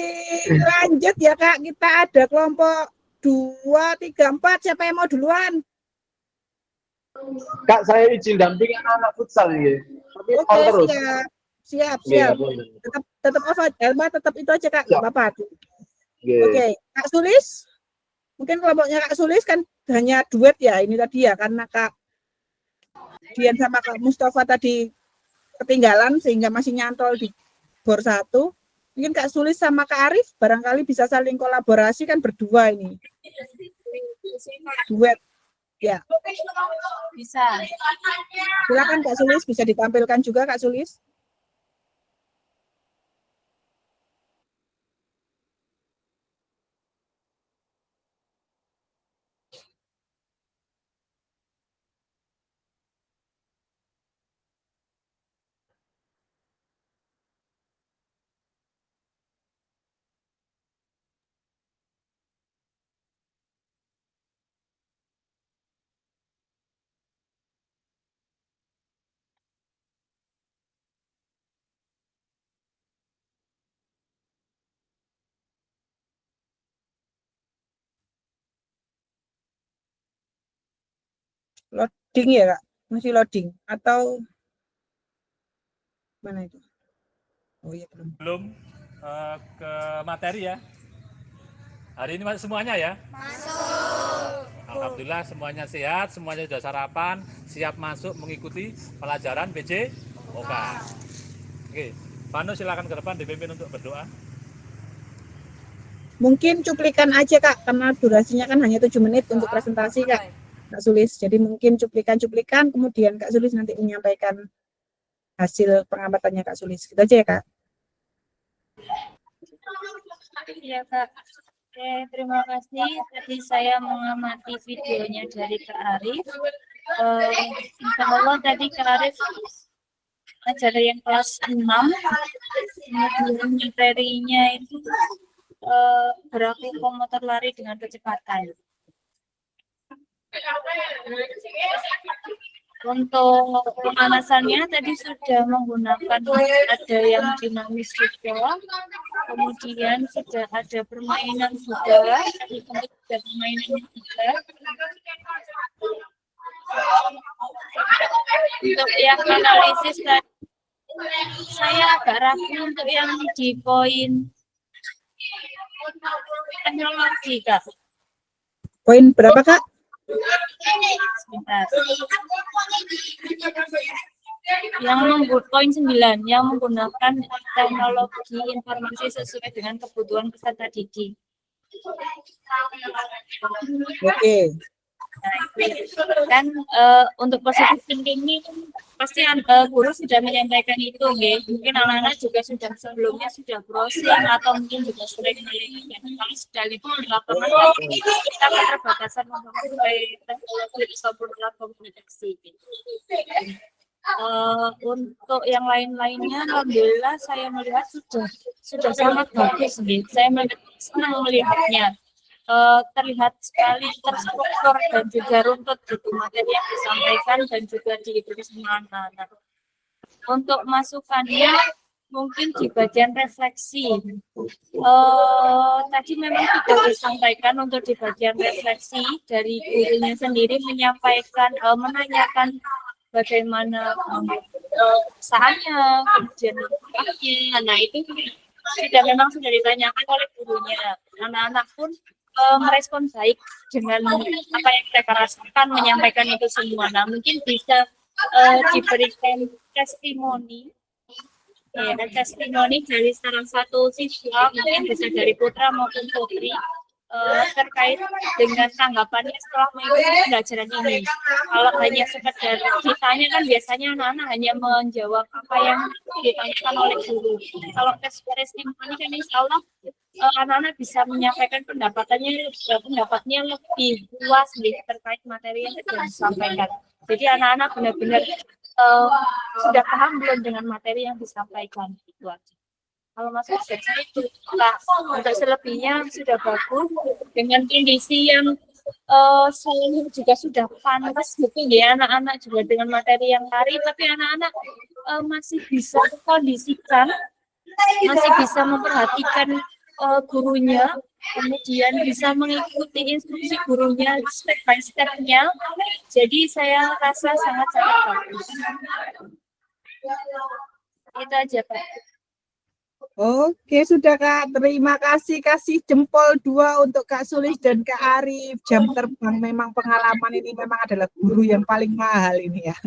Lanjut ya Kak, kita ada kelompok 2, 3, 4. Siapa yang mau duluan? Kak, saya izin dampingi anak futsal ya. Tapi terus. Siap. Tetap tetap itu aja Kak, nggak apa-apa. Oke, Kak Sulis. Mungkin kelompoknya Kak Sulis kan hanya duet ya ini tadi ya, karena Kak Dian sama Kak Mustafa tadi ketinggalan sehingga masih nyantol di bor 1. Mungkin Kak Sulis sama Kak Arif barangkali bisa saling kolaborasi kan berdua ini. Duet. Ya. Bisa. Silakan Kak Sulis, bisa ditampilkan juga Kak Sulis. Loading ya Kak? Masih loading atau mana itu? Oh iya belum. Belum ke materi ya. Hari ini masuk semuanya ya? Masuk. Alhamdulillah semuanya sehat, semuanya sudah sarapan, siap masuk mengikuti pelajaran BC OK. Oke, Vano silakan ke depan dipimpin untuk berdoa. Mungkin cuplikan aja Kak, karena durasinya kan hanya 7 menit untuk presentasi Kak Sulis. Jadi mungkin cuplikan-cuplikan, kemudian Kak Sulis nanti menyampaikan hasil pengamatannya Kak Sulis. Gitu aja ya Kak. Iya Kak. Oke, terima kasih. Tadi saya mengamati videonya dari Kak Arif. Insya Allah tadi Kak Arif ajar yang kelas 6. Kemudian materinya itu berlaku komuter lari dengan kecepatan. Untuk pemanasannya tadi sudah menggunakan ada yang dinamis juga, kemudian sudah ada permainan juga, ada permainan juga. Untuk yang analisis tadi saya agak ragu untuk yang di poin teknologi Kak. Poin berapa Kak? Sebentar. Poin 9 yang menggunakan teknologi informasi sesuai dengan kebutuhan peserta didik. Oke. Dan untuk positif thinking ini pasti guru sudah menyampaikan itu ya. Mungkin anak-anak juga sudah sebelumnya sudah browsing atau mungkin juga sering melihat. Kalau sudah lihat di lapangan kita keterbatasan memakai teknologi ataupun alat komunikasi. Untuk yang lain-lainnya alhamdulillah saya melihat sudah sangat bagus nih. Saya senang melihatnya. Terlihat sekali terstruktur dan juga runtut gitu materi yang disampaikan dan juga diikuti sama anak-anak. Untuk masukannya mungkin di bagian refleksi. Tadi memang sudah disampaikan untuk di bagian refleksi dari gurunya sendiri menyampaikan, menanyakan bagaimana usahanya, kemudian manfaatnya. Nah itu sudah ditanyakan oleh gurunya. Anak-anak pun merespon baik dengan apa yang mereka rasakan, menyampaikan itu semua. Nah mungkin bisa diberikan testimoni, ya, testimoni dari salah satu siswa, mungkin bisa dari putra maupun putri, terkait dengan tanggapannya setelah mengikuti pembelajaran ini. Kalau hanya sekedar ditanya kan biasanya anak-anak hanya menjawab apa yang ditanyakan oleh guru. Kalau testimoni kan insya Allah anak-anak bisa menyampaikan pendapatnya lebih luas terkait materi yang sudah disampaikan. Jadi anak-anak benar-benar sudah paham belum dengan materi yang disampaikan, itu aja. Kalau masuk seksi itu, untuk selebihnya sudah bagus dengan kondisi yang saya juga sudah panas gitu ya, anak-anak juga dengan materi yang lari, tapi anak-anak masih bisa kondisikan, masih bisa memperhatikan gurunya, kemudian bisa mengikuti instruksi gurunya step by step-nya. Jadi saya rasa sangat-sangat bagus. Itu aja Pak. Oke, sudah Kak. Terima kasih. Kasih jempol 2 untuk Kak Sulis dan Kak Arif. Jam terbang memang pengalaman ini memang adalah guru yang paling mahal ini ya.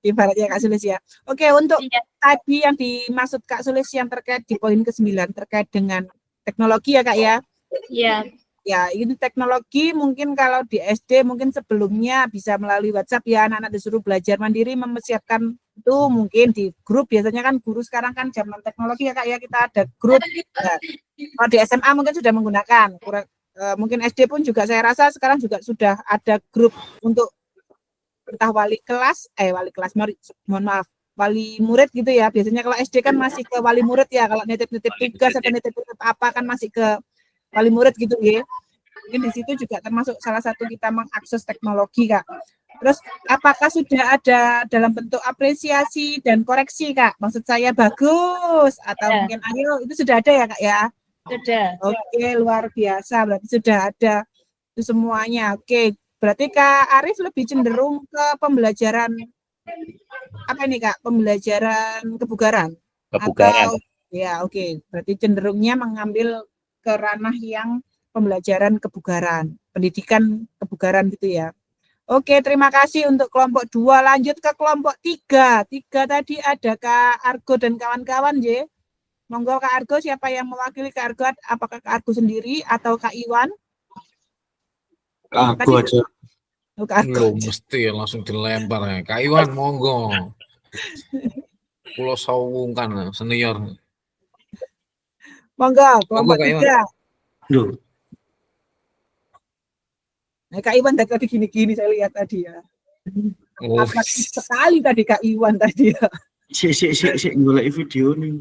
Ibaratnya Kak Sulis ya. Oke, untuk tadi yang dimaksud Kak Sulis yang terkait di poin ke-9 terkait dengan teknologi ya Kak ya. Iya. Ya, ini teknologi mungkin kalau di SD mungkin sebelumnya bisa melalui WhatsApp ya, anak-anak disuruh belajar mandiri mempersiapkan itu mungkin di grup, biasanya kan guru sekarang kan zaman teknologi ya Kak ya, kita ada grup. Nah, kalau di SMA mungkin sudah menggunakan, mungkin SD pun juga saya rasa sekarang juga sudah ada grup untuk entah wali kelas, mohon maaf, wali murid gitu ya. Biasanya kalau SD kan masih ke wali murid ya, kalau nitip-nitip tugas atau nitip-nitip apa kan masih ke wali murid gitu ya. Mungkin di situ juga termasuk salah satu kita mengakses teknologi Kak. Terus apakah sudah ada dalam bentuk apresiasi dan koreksi Kak? Maksud saya bagus atau mungkin ayo itu sudah ada ya Kak ya? Sudah. Oke, luar biasa berarti sudah ada itu semuanya. Oke, berarti Kak Arif lebih cenderung ke pembelajaran apa ini Kak? Pembelajaran kebugaran. Atau ya oke, berarti cenderungnya mengambil ke ranah yang pembelajaran kebugaran, pendidikan kebugaran gitu ya. Oke, terima kasih untuk kelompok 2. Lanjut ke kelompok 3. 3 tadi ada Kak Argo dan kawan-kawan, J. Monggo Kak Argo, siapa yang mewakili Kak Argo? Apakah Kak Argo sendiri atau Kak Iwan? Kak Argo aja. Oh, Kak Argo. Mesti langsung dilempar ya. Kak Iwan, monggo. Pulau sawungkan senior. Monggo, kelompok 3. Duh. Nah, Kak Iwan tadi gini-gini saya lihat tadi ya. Atraktif sekali tadi Kak Iwan tadi ya. Sik golek video nih.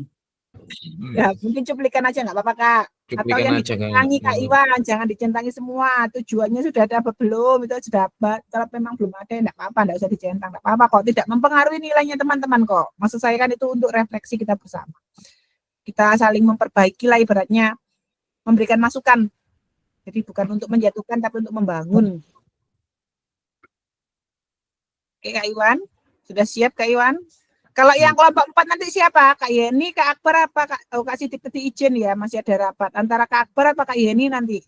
Ya, mungkin cuplikan aja nggak apa-apa Kak. Atau yang dicentangi Kak Iwan, jangan dicentangi semua. Tujuannya sudah ada apa belum? Itu sudah apa? Kalau memang belum ada, enggak apa-apa, enggak usah dicentang, enggak apa-apa kok. Tidak mempengaruhi nilainya teman-teman kok. Maksud saya kan itu untuk refleksi kita bersama. Kita saling memperbaiki lah ibaratnya, memberikan masukan. Jadi bukan untuk menjatuhkan, tapi untuk membangun. Oke Kak Iwan, sudah siap Kak Iwan? Kalau yang kelompok 4 nanti siapa? Kak Yeni, Kak Akbar apa Kak Siti Peti Ijen ya? Masih ada rapat. Antara Kak Akbar apa Kak Yeni nanti?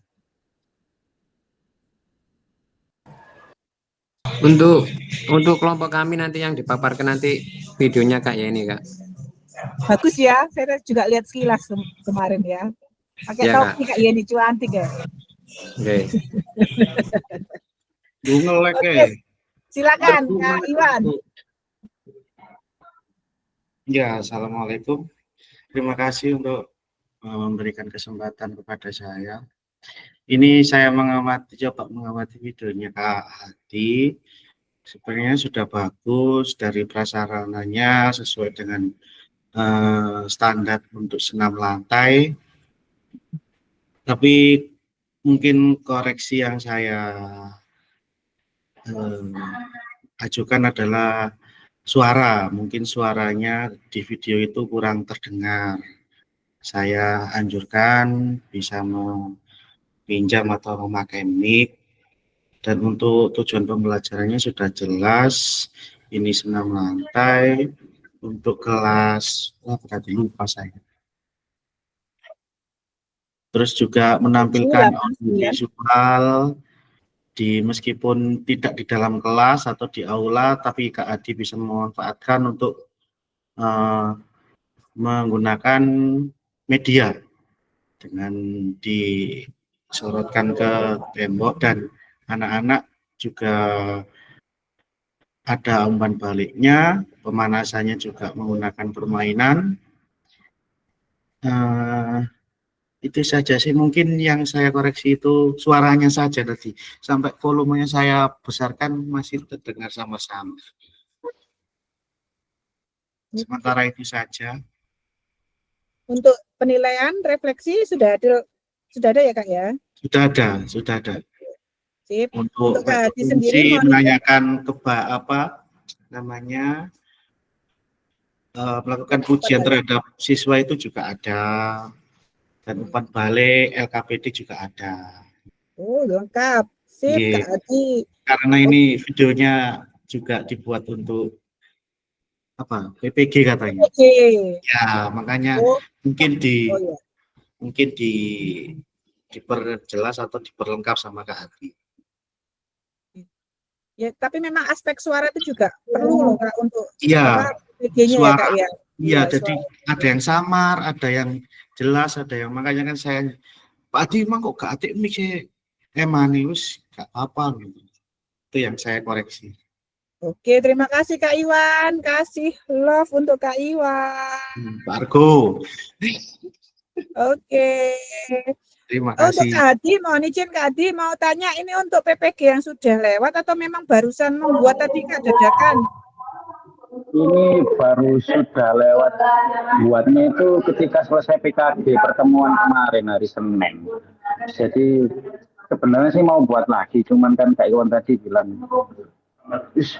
Untuk kelompok kami nanti yang dipaparkan nanti videonya Kak Yeni Kak. Bagus ya, saya juga lihat sekilas kemarin ya. Pakai ya, topi Kak Yeni, cantik ya. Oke. Oke. Silakan Kak Iwan. Ya, assalamualaikum. Terima kasih untuk memberikan kesempatan kepada saya. Ini saya coba mengamati videonya Kak Hadi. Sebenarnya sudah bagus dari prasarananya sesuai dengan standar untuk senam lantai. Tapi mungkin koreksi yang saya ajukan adalah suara. Mungkin suaranya di video itu kurang terdengar. Saya anjurkan bisa meminjam atau memakai mic. Dan untuk tujuan pembelajarannya sudah jelas. Ini senam lantai untuk kelas, berarti lupa saya. Terus juga menampilkan visual meskipun tidak di dalam kelas atau di aula, tapi Kak Adi bisa memanfaatkan untuk menggunakan media dengan disorotkan ke tembok dan anak-anak juga ada umpan baliknya, pemanasannya juga menggunakan permainan. Itu saja sih, mungkin yang saya koreksi itu suaranya saja tadi, sampai volumenya saya besarkan masih terdengar sama-sama. Sementara itu saja. Untuk penilaian refleksi sudah ada ya Kak ya? Sudah ada. Sip. Untuk Kak Hadi sendiri menanyakan melakukan pujian terhadap siswa itu juga ada. Dan umpan balik, LKPD juga ada. Oh, lengkap. Sip, Kak Hadi. Karena ini videonya juga dibuat untuk PPG katanya. PPG. Ya, makanya Mungkin di Oh, iya. mungkin diperjelas atau diperlengkap sama Kak Adi. Ya, tapi memang aspek suara itu juga perlu loh Kak untuk Iya, PG-nya ya Kak ya. Iya, jadi ada yang samar, ada yang jelas, ada yang makanya kan saya Pak Adi emang kok gak atik mix emani wis gak apa gitu. Itu yang saya koreksi. Oke, terima kasih Kak Iwan. Kasih love untuk Kak Iwan. Pak Argo. Oke. Terima Untuk kasih. Kak Adi, mohon izin Kak Adi mau tanya ini untuk PPG yang sudah lewat atau memang barusan membuat tadi Kak dadakan? Ini baru sudah lewat, buatnya itu ketika selesai PKD pertemuan kemarin hari Senin. Jadi sebenarnya sih mau buat lagi, cuman kan Kak Iwan tadi bilang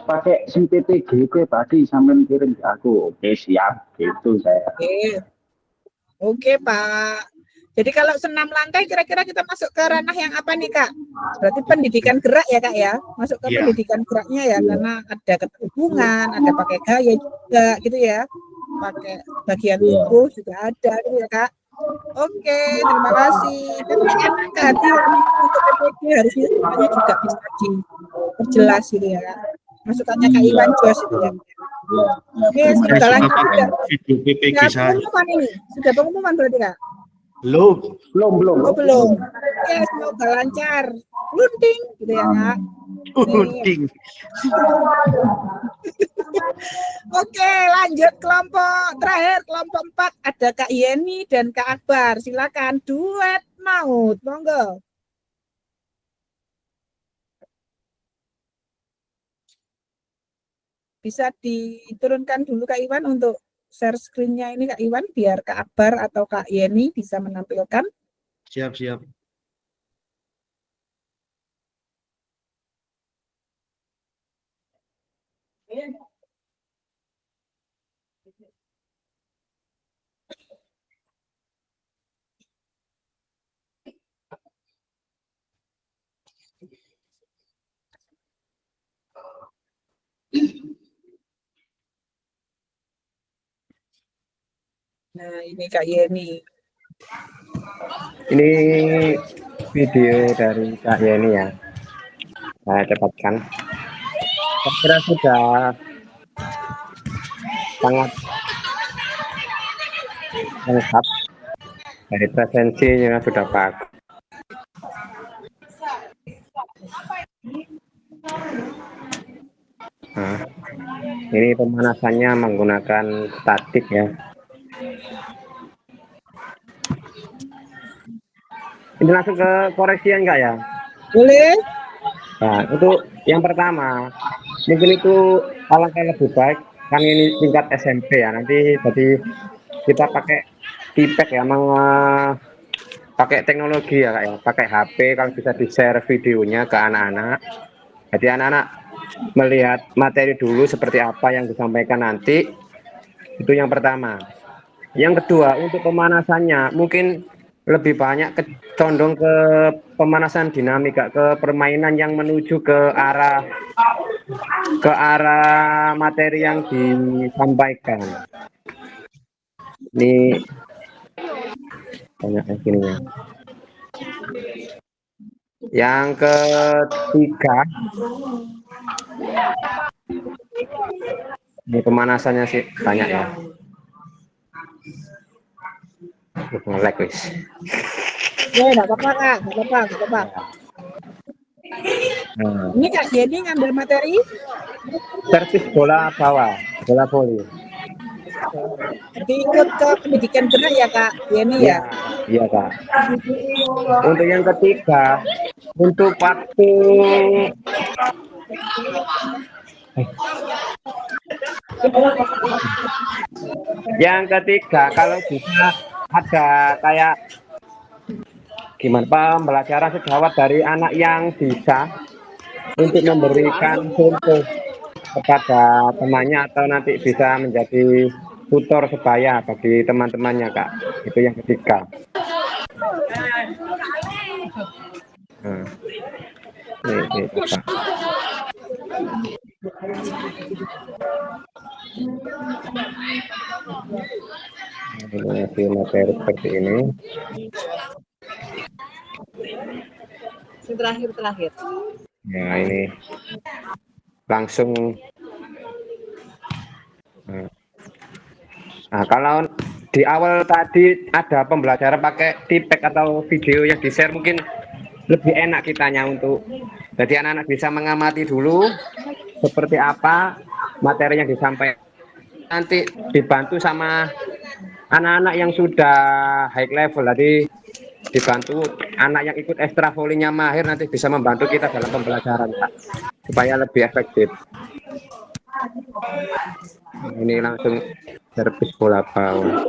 pakai SIM PPG gue tadi sampai kirim ke aku. Oke siap, gitu saya. Oke Pak. Jadi kalau senam lantai kira-kira kita masuk ke ranah yang apa nih Kak? Berarti pendidikan gerak ya Kak ya? Masuk ke pendidikan geraknya ya, karena ada keterhubungan, ada pakai gaya juga gitu ya. Pakai bagian tubuh juga ada gitu ya Kak. Oke, terima kasih. Tapi enak Kak, untuk PPG harusnya semuanya juga bisa diperjelas gitu ya Kak. Masukannya Kak Iwan Jos itu ya. Oke, semoga lancar juga. Video PPG saya. Pengumuman ini, sudah pengumuman berarti Kak? Belum. Oh, belum. Oke, semoga lancar. Lunting gitu ya, Kak. Lunting. Oke, lanjut kelompok terakhir, kelompok 4 ada Kak Yeni dan Kak Akbar. Silakan duet maut, monggo. Bisa diturunkan dulu Kak Iwan untuk share screen-nya ini Kak Iwan, biar Kak Akbar atau Kak Yeni bisa menampilkan. Siap. Nah, ini Kak Yeni. Ini video dari Kak Yeni ya. Saya dapatkan. Saya kira sudah sangat lengkap. Dari presensinya sudah bagus. Nah, ini pemanasannya menggunakan statik ya. Ini langsung ke koreksian enggak ya? Boleh. Nah, itu yang pertama. Mungkin itu alangkah lebih baik kan ini tingkat SMP ya. Nanti jadi kita pakai tipek ya, pakai teknologi ya Kak ya. Pakai HP kalau bisa di-share videonya ke anak-anak. Jadi anak-anak melihat materi dulu seperti apa yang disampaikan nanti. Itu yang pertama. Yang kedua, untuk pemanasannya mungkin lebih banyak condong ke pemanasan dinamika, ke permainan yang menuju ke arah materi yang disampaikan. Ini banyak begininya. Yang ketiga, ini pemanasannya sih banyak ya. Nge-lag wis. Ya, enggak apa-apa Kak, enggak apa-apa. Ini Kak Yeni ngambil materi servis bola bawah, bola voli. Jadi ikut ke pendidikan gerak ya Kak Yeni ya? Iya Kak. Untuk yang ketiga, untuk waktu kalau bisa ada kayak gimana pembelajaran sejawat dari anak yang bisa untuk memberikan contoh kepada temannya atau nanti bisa menjadi tutor sebaya bagi teman-temannya Kak. Itu yang ketiga. Ini Kak. Ini materi seperti ini. Terakhir. Nah, ini langsung. Nah, kalau di awal tadi ada pembelajaran pakai tipek atau video yang di-share mungkin lebih enak kitanya untuk jadi anak-anak bisa mengamati dulu seperti apa materi yang disampaikan, nanti dibantu sama anak-anak yang sudah high level, jadi dibantu anak yang ikut ekstra volley-nya mahir nanti bisa membantu kita dalam pembelajaran, Pak, supaya lebih efektif. Ini langsung servis bola bawah.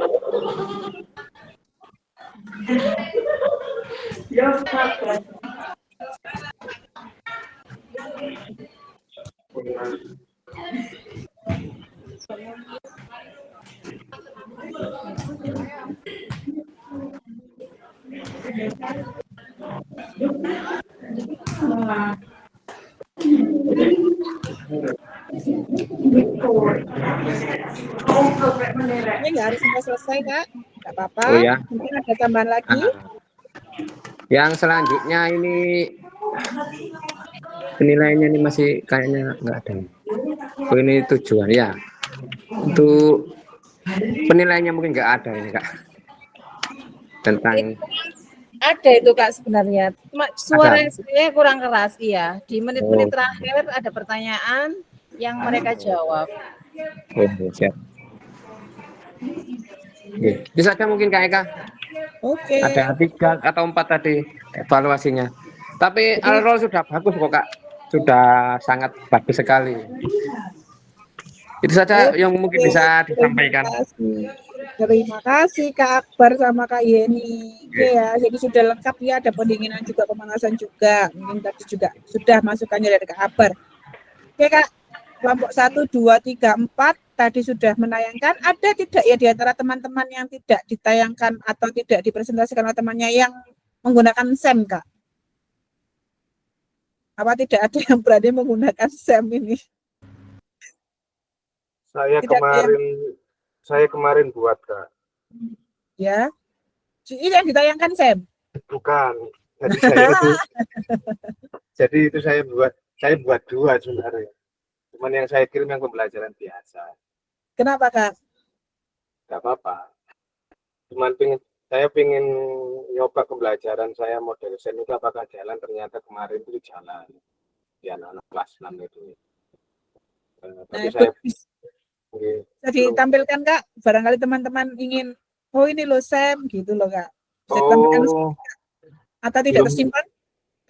Ini nggak harus sampai selesai, Kak. Nggak apa-apa. Oh ya. Mungkin ada tambahan lagi. Yang selanjutnya ini penilaiannya ini masih kayaknya nggak ada. Oh, ini tujuan ya. Untuk penilaiannya mungkin nggak ada ini, Kak. Tentang ada itu, Kak, sebenarnya. Cuma suara saya kurang keras, iya. Di menit-menit terakhir ada pertanyaan yang mereka jawab. oh, siap. Oke. Bisa saja mungkin Kak Eka. Oke. Ada 3 atau 4 tadi evaluasinya. Tapi Alrol sudah bagus kok, Kak. Sudah sangat bagus sekali. Itu saja yang mungkin bisa disampaikan. Terima kasih Kak Akbar sama Kak Yeni. Oke ya, jadi sudah lengkap ya, ada pendinginan juga, pemanasan juga. Mungkin tadi juga sudah masukannya dari Kak Akbar. Oke Kak, kelompok 1, 2, 3, 4 tadi sudah menayangkan. Ada tidak ya di antara teman-teman yang tidak ditayangkan atau tidak dipresentasikan oleh temannya yang menggunakan SEM, Kak? Apa tidak ada yang berani menggunakan SEM ini? Saya kemarin buat, Kak. Ya. Ini yang ditayangkan SEM? Bukan. Jadi itu saya buat 2 sebenarnya. Cuman yang saya kirim yang pembelajaran biasa. Kenapa, Kak? Gak apa-apa. Cuman saya pengen nyoba pembelajaran saya model SEM itu apakah jalan, ternyata kemarin itu jalan di anak-anak kelas 6 itu. Tapi saya bisa ditampilkan Kak, barangkali teman-teman ingin, oh ini loh SEM gitu loh Kak. Bisa ditampilkan atau tidak tersimpan?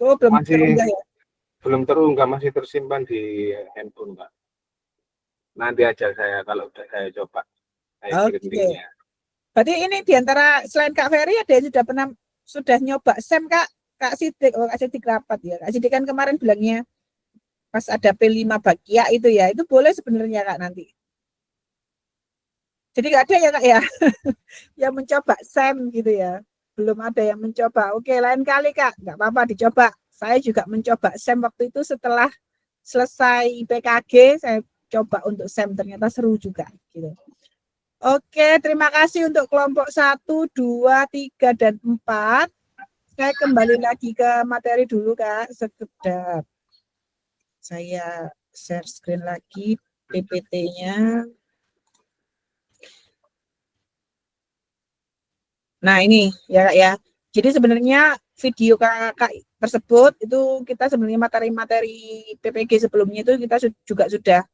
Oh belum terunggah ya? Belum terunggah, masih tersimpan di handphone, Pak. Nanti aja saya kalau udah saya coba. Oke. Berarti ini diantara selain Kak Ferry ada yang sudah nyoba SEM Kak Sidik, Kak Sidik rapat ya. Kak Sidik kan kemarin bilangnya pas ada P5 bagia itu ya, itu boleh sebenarnya Kak nanti. Jadi nggak ada ya Kak ya yang mencoba SEM gitu ya. Belum ada yang mencoba. Oke, lain kali Kak, nggak apa-apa dicoba. Saya juga mencoba SEM waktu itu setelah selesai PKG, saya coba untuk SEM, ternyata seru juga gitu. Oke, terima kasih untuk kelompok 1, 2, 3, dan 4. Saya kembali lagi ke materi dulu Kak, sekedar saya share screen lagi PPT-nya. Nah ini ya Kak ya. Jadi sebenarnya video kakak tersebut itu kita sebenarnya materi-materi PPG sebelumnya itu kita juga sudah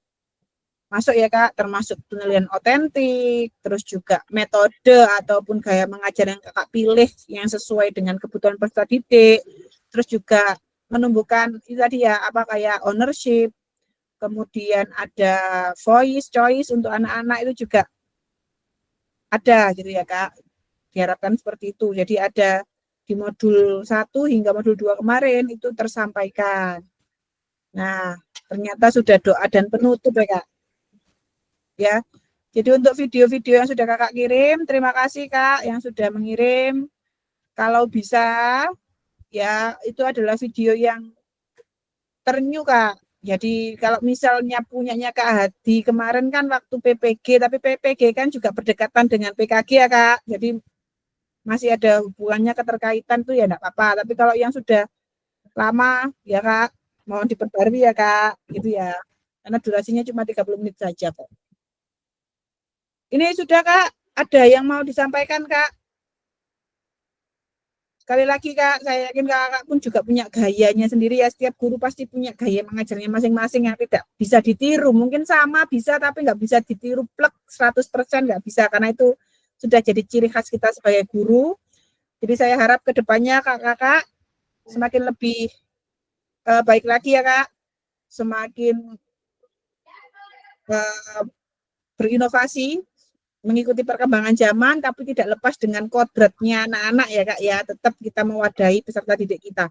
masuk ya Kak, termasuk penilaian otentik, terus juga metode ataupun gaya mengajar yang kakak pilih yang sesuai dengan kebutuhan peserta didik, terus juga menumbuhkan itu tadi ya apa kayak ownership, kemudian ada voice choice untuk anak-anak itu juga ada gitu ya Kak. Diharapkan seperti itu. Jadi ada di modul 1 hingga modul 2 kemarin itu tersampaikan. Nah, ternyata sudah doa dan penutup ya Kak. Ya. Jadi untuk video-video yang sudah Kakak kirim, terima kasih Kak yang sudah mengirim. Kalau bisa ya itu adalah video yang ternew Kak. Jadi kalau misalnya punyanya Kak Hadi kemarin kan waktu PPG, tapi PPG kan juga berdekatan dengan PKG ya Kak. Jadi masih ada hubungannya keterkaitan tuh ya enggak apa-apa. Tapi kalau yang sudah lama ya Kak, mohon diperbarui ya Kak, gitu ya. Karena durasinya cuma 30 menit saja kok. Ini sudah Kak, ada yang mau disampaikan Kak? Sekali lagi Kak, saya yakin Kakak pun juga punya gayanya sendiri ya. Setiap guru pasti punya gaya mengajarnya masing-masing yang tidak bisa ditiru. Mungkin sama bisa, tapi nggak bisa ditiru plek 100% nggak bisa. Karena itu sudah jadi ciri khas kita sebagai guru. Jadi saya harap ke depannya Kakak semakin lebih baik lagi ya Kak. Semakin berinovasi, mengikuti perkembangan zaman, tapi tidak lepas dengan kodratnya anak-anak ya Kak ya, tetap kita mewadahi peserta didik kita.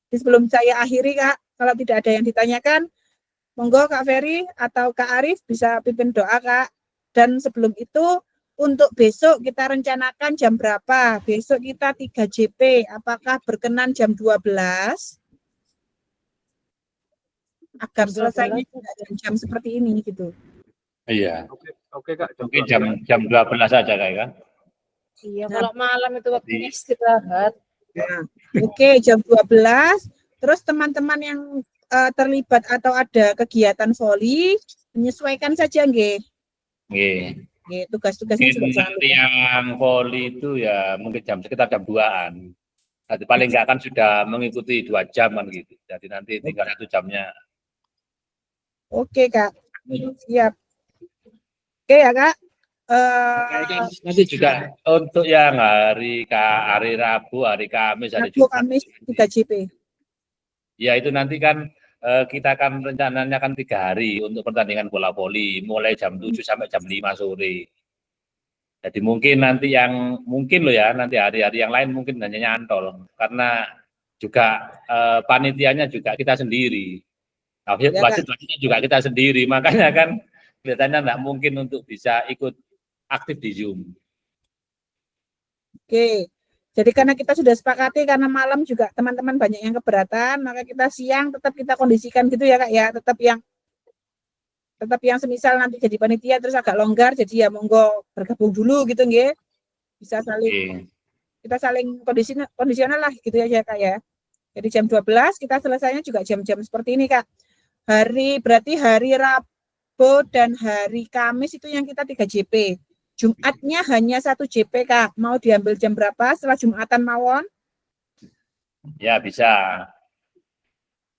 Jadi sebelum saya akhiri Kak, kalau tidak ada yang ditanyakan, monggo Kak Ferry atau Kak Arif bisa pimpin doa Kak. Dan sebelum itu, untuk besok kita rencanakan jam berapa? Besok kita 3 JP, apakah berkenan jam 12? Agar selesainya tidak jam seperti ini gitu. Iya. Oke Kak. Mungkin jam 12 saja Kak ya. Iya, kalau malam itu waktunya istirahat. Nah, oke, jam 12. Terus teman-teman yang terlibat atau ada kegiatan voli, menyesuaikan saja nggih. Nggih. Nggih, tugas-tugasnya juga jangan lupa. Yang voli itu ya mungkin sekitar jam 2-an. Nanti paling enggak kan sudah mengikuti 2 jam kan gitu. Jadi nanti tinggal 1 jamnya. Oke Kak, siap. Oke ya Kak. Nanti juga untuk yang hari Rabu, hari Kamis, hari Rabu, Jumat. Kamis 3 JP. Ya itu nanti kan kita akan rencananya kan 3 hari untuk pertandingan bola voli, mulai jam 7 sampai jam 5 sore. Jadi mungkin nanti yang mungkin loh ya, nanti hari-hari yang lain mungkin hanya nyantol karena juga panitianya juga kita sendiri. Wasit-wasitnya juga kita sendiri, makanya kan kelihatannya enggak mungkin untuk bisa ikut aktif di Zoom. Oke. Jadi karena kita sudah sepakati karena malam juga teman-teman banyak yang keberatan, maka kita siang tetap kita kondisikan gitu ya Kak ya, tetap yang semisal nanti jadi panitia terus agak longgar, jadi ya monggo bergabung dulu gitu nggih. Bisa saling kita saling kondisional lah gitu ya Kak ya. Jadi jam 12 kita selesainya juga jam-jam seperti ini Kak. Berarti hari Rabu dan hari Kamis itu yang kita 3 JP. Jumatnya hanya 1 JP Kak. Mau diambil jam berapa setelah Jumatan mawon? Ya bisa.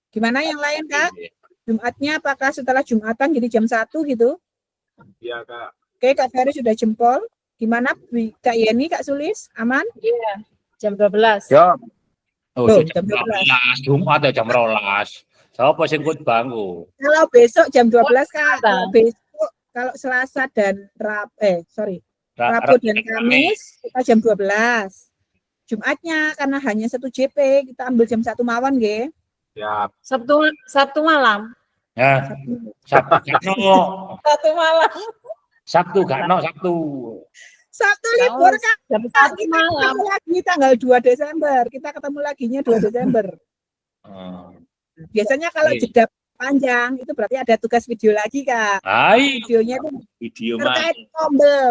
Gimana yang lain Kak? Jumatnya apakah setelah Jumatan jadi jam 1 gitu? Iya Kak. Oke Kak Ferry sudah jempol. Gimana Kak Yeni, Kak Sulis? Aman? Iya. Jam 12. Ya. Oh, jam 12. Jumat atau jam 12. Siapa sing ikut bangku? Kalau besok jam 12 Kak. Kalau besok kalau Selasa dan Rabu dan Kamis kita jam 12. Jumatnya karena hanya 1 JP kita ambil jam 1 mawon nggih. Ya. Sabtu malam. Ya. Sabtu Sabtu malam. Sabtu gak no Sabtu. Sabtu libur Kak. Jam 1 malam. Lagi tanggal 2 Desember. Kita ketemu laginya 2 Desember. Biasanya kalau jeda panjang itu berarti ada tugas video lagi Kak. Videonya itu terkait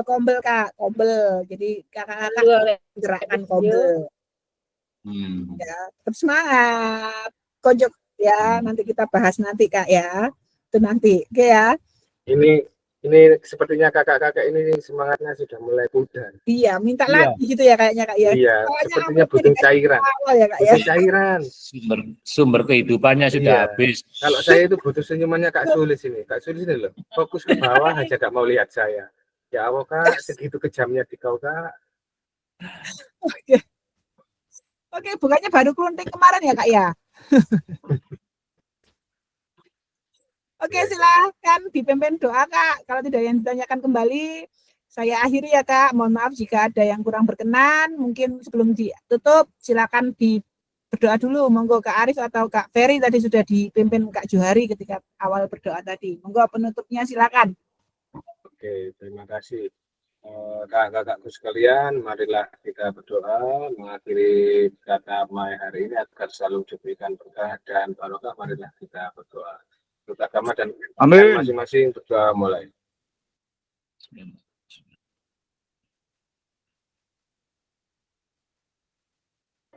kombel Kak, kombel. Jadi kakak-kakak gerakan kombel. Ya, tetap semangat. Konjok ya, nanti kita bahas nanti Kak ya. Itu nanti. Oke ya. Ini sepertinya kakak-kakak ini semangatnya sudah mulai pudar. Iya, minta lagi gitu ya kayaknya Kak ya. Iya, sepertinya butuh cairan. Ya, Kak, ya. Butuh cairan. Sumber kehidupannya sudah habis. Kalau saya itu butuh senyumannya Kak Sulis ini. Kak Sulis ini loh, fokus ke bawah aja gak mau lihat saya. Ya Allah Kak, segitu kejamnya di kau Kak. Oke, bukannya baru kelunting kemarin ya Kak ya. Oke, silakan dipimpin doa Kak. Kalau tidak yang ditanyakan kembali, saya akhiri ya Kak. Mohon maaf jika ada yang kurang berkenan. Mungkin sebelum ditutup, silakan berdoa dulu. Monggo Kak Arif atau Kak Ferry tadi sudah dipimpin Kak Johari ketika awal berdoa tadi. Monggo penutupnya silakan. Oke, terima kasih. Kakak-kakakku sekalian, marilah kita berdoa mengakhiri kata Mai hari ini agar selalu diberikan berkah dan barokah. Marilah kita berdoa. menurut agama dan Amin. masing-masing berdoa mulai.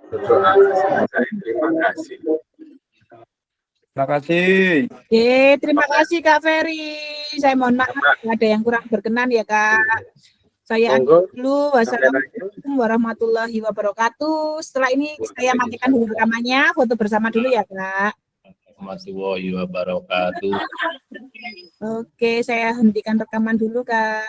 Berdoa selesai. Terima kasih. Terima kasih. Oke, terima kasih Kak Ferry. Saya mohon maaf ada yang kurang berkenan ya Kak. Saya akhiri dulu. Wassalamualaikum warahmatullahi wabarakatuh. Setelah ini saya matikan dulu rekamannya, foto bersama dulu ya Kak. Warahmatullahi wabarakatuh. Oke, saya hentikan rekaman dulu Kak.